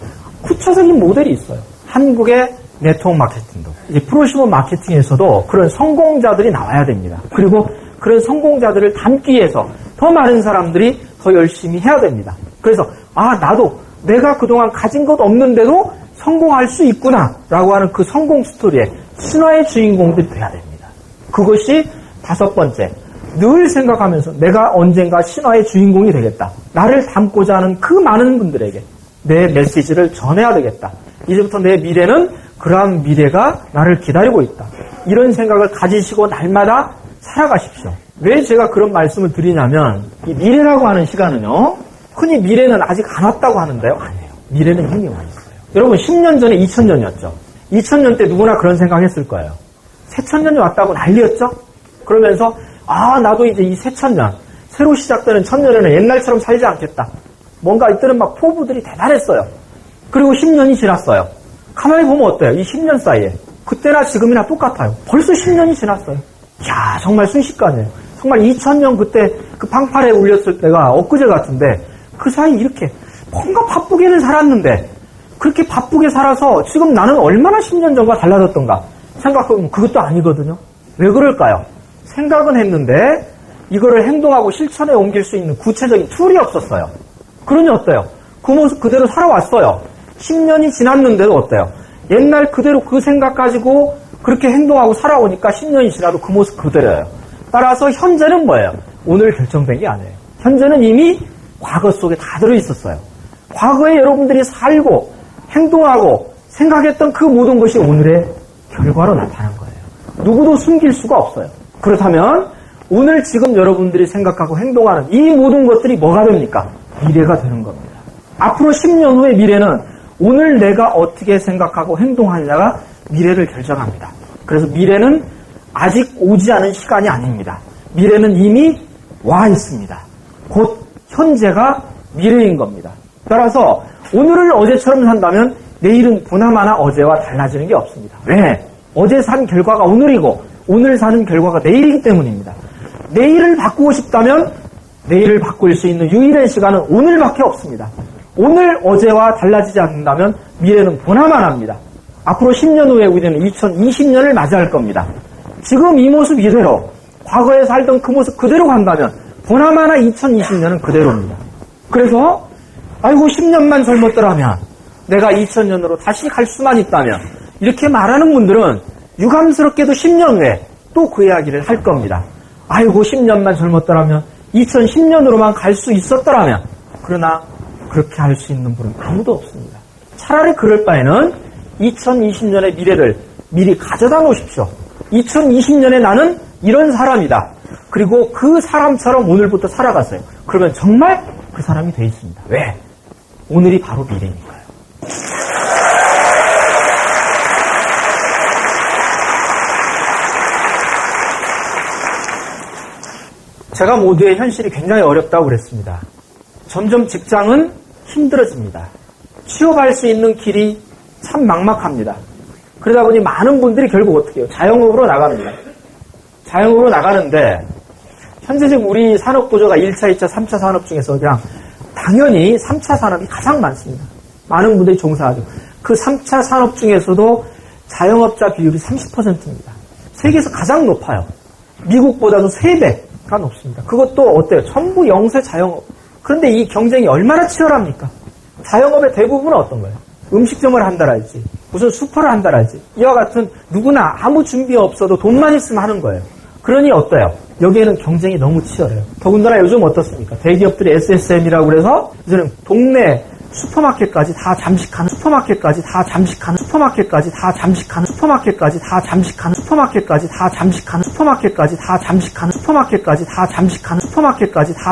구체적인 모델이 있어요. 한국의 네트워크 마케팅도. 이제 프로시몬 마케팅에서도 그런 성공자들이 나와야 됩니다. 그리고 그런 성공자들을 닮기 위해서 더 많은 사람들이 더 열심히 해야 됩니다. 그래서 나도 내가 그동안 가진 것 없는데도 성공할 수 있구나 라고 하는 그 성공 스토리에 신화의 주인공들이 돼야 됩니다. 그것이 다섯 번째, 늘 생각하면서 내가 언젠가 신화의 주인공이 되겠다. 나를 닮고자 하는 그 많은 분들에게 내 메시지를 전해야 되겠다. 이제부터 내 미래는 그러한 미래가 나를 기다리고 있다. 이런 생각을 가지시고 날마다 살아가십시오. 왜 제가 그런 말씀을 드리냐면 이 미래라고 하는 시간은요. 흔히 미래는 아직 안 왔다고 하는데요. 아니에요. 미래는 이미 와 있어요. 여러분 10년 전에 2000년이었죠. 2000년 때 누구나 그런 생각했을 거예요. 새천년이 왔다고 난리였죠. 그러면서 나도 이제 이 새천년 새로 시작되는 천년에는 옛날처럼 살지 않겠다. 뭔가 이때는 막 포부들이 대단했어요. 그리고 10년이 지났어요. 가만히 보면 어때요? 이 10년 사이에 그때나 지금이나 똑같아요. 벌써 10년이 지났어요. 이야 정말 순식간이에요. 정말 2000년 그때 그 방팔에 울렸을 때가 엊그제 같은데 그 사이 이렇게 뭔가 바쁘게는 살았는데 그렇게 바쁘게 살아서 지금 나는 얼마나 10년 전과 달라졌던가 생각해보면 그것도 아니거든요. 왜 그럴까요? 생각은 했는데 이거를 행동하고 실천에 옮길 수 있는 구체적인 툴이 없었어요. 그러니 어때요? 그 모습 그대로 살아왔어요. 10년이 지났는데도 어때요? 옛날 그대로 그 생각 가지고 그렇게 행동하고 살아오니까 10년이 지나도 그 모습 그대로예요. 따라서 현재는 뭐예요? 오늘 결정된 게 아니에요. 현재는 이미 과거 속에 다 들어있었어요. 과거에 여러분들이 살고 행동하고 생각했던 그 모든 것이 오늘의 결과로 나타난 거예요. 누구도 숨길 수가 없어요. 그렇다면 오늘 지금 여러분들이 생각하고 행동하는 이 모든 것들이 뭐가 됩니까? 미래가 되는 겁니다. 앞으로 10년 후의 미래는 오늘 내가 어떻게 생각하고 행동하느냐가 미래를 결정합니다. 그래서 미래는 아직 오지 않은 시간이 아닙니다. 미래는 이미 와 있습니다. 곧 현재가 미래인 겁니다. 따라서 오늘을 어제처럼 산다면 내일은 보나마나 어제와 달라지는 게 없습니다. 왜? 어제 산 결과가 오늘이고 오늘 사는 결과가 내일이기 때문입니다. 내일을 바꾸고 싶다면 내일을 바꿀 수 있는 유일한 시간은 오늘밖에 없습니다. 오늘 어제와 달라지지 않는다면 미래는 보나마나입니다. 앞으로 10년 후에 우리는 2020년을 맞이할 겁니다. 지금 이 모습 이대로 과거에 살던 그 모습 그대로 간다면 보나마나 2020년은 그대로입니다. 그래서 아이고 10년만 젊었더라면 내가 2000년으로 다시 갈 수만 있다면 이렇게 말하는 분들은 유감스럽게도 10년 후에 또 그 이야기를 할 겁니다. 아이고 10년만 젊었더라면 2010년으로만 갈 수 있었더라면. 그러나 그렇게 할 수 있는 분은 아무도 없습니다. 차라리 그럴 바에는 2020년의 미래를 미리 가져다 놓으십시오. 2020년에 나는 이런 사람이다. 그리고 그 사람처럼 오늘부터 살아갔어요. 그러면 정말 그 사람이 돼 있습니다. 왜? 오늘이 바로 미래니까요. 제가 모두의 현실이 굉장히 어렵다고 그랬습니다. 점점 직장은 힘들어집니다. 취업할 수 있는 길이 참 막막합니다. 그러다 보니 많은 분들이 결국 어떻게 해요? 자영업으로 나갑니다. 자영업으로 나가는데 현재 지금 우리 산업구조가 1차, 2차, 3차 산업 중에서 그냥 당연히 3차 산업이 가장 많습니다. 많은 분들이 종사하죠. 그 3차 산업 중에서도 자영업자 비율이 30%입니다. 세계에서 가장 높아요. 미국보다도 3배가 높습니다. 그것도 어때요? 전부 영세 자영업. 그런데 이 경쟁이 얼마나 치열합니까? 자영업의 대부분은 어떤 거예요? 음식점을 한다랄지, 무슨 슈퍼를 한다랄지, 이와 같은 누구나 아무 준비 없어도 돈만 있으면 하는 거예요. 그러니 어때요? 여기에는 경쟁이 너무 치열해요. 더군다나 요즘 어떻습니까? 대기업들이 SSM이라고 그래서 이제는 동네 슈퍼마켓까지 다 잠식하는 슈퍼마켓까지 다 잠식하는 슈퍼마켓까지 다 잠식하는 슈퍼마켓까지 다 잠식하는 슈퍼마켓까지 다 잠식하는 슈퍼마켓까지 다 잠식하는 슈퍼마켓까지 다 잠식하는 슈퍼마켓까지 다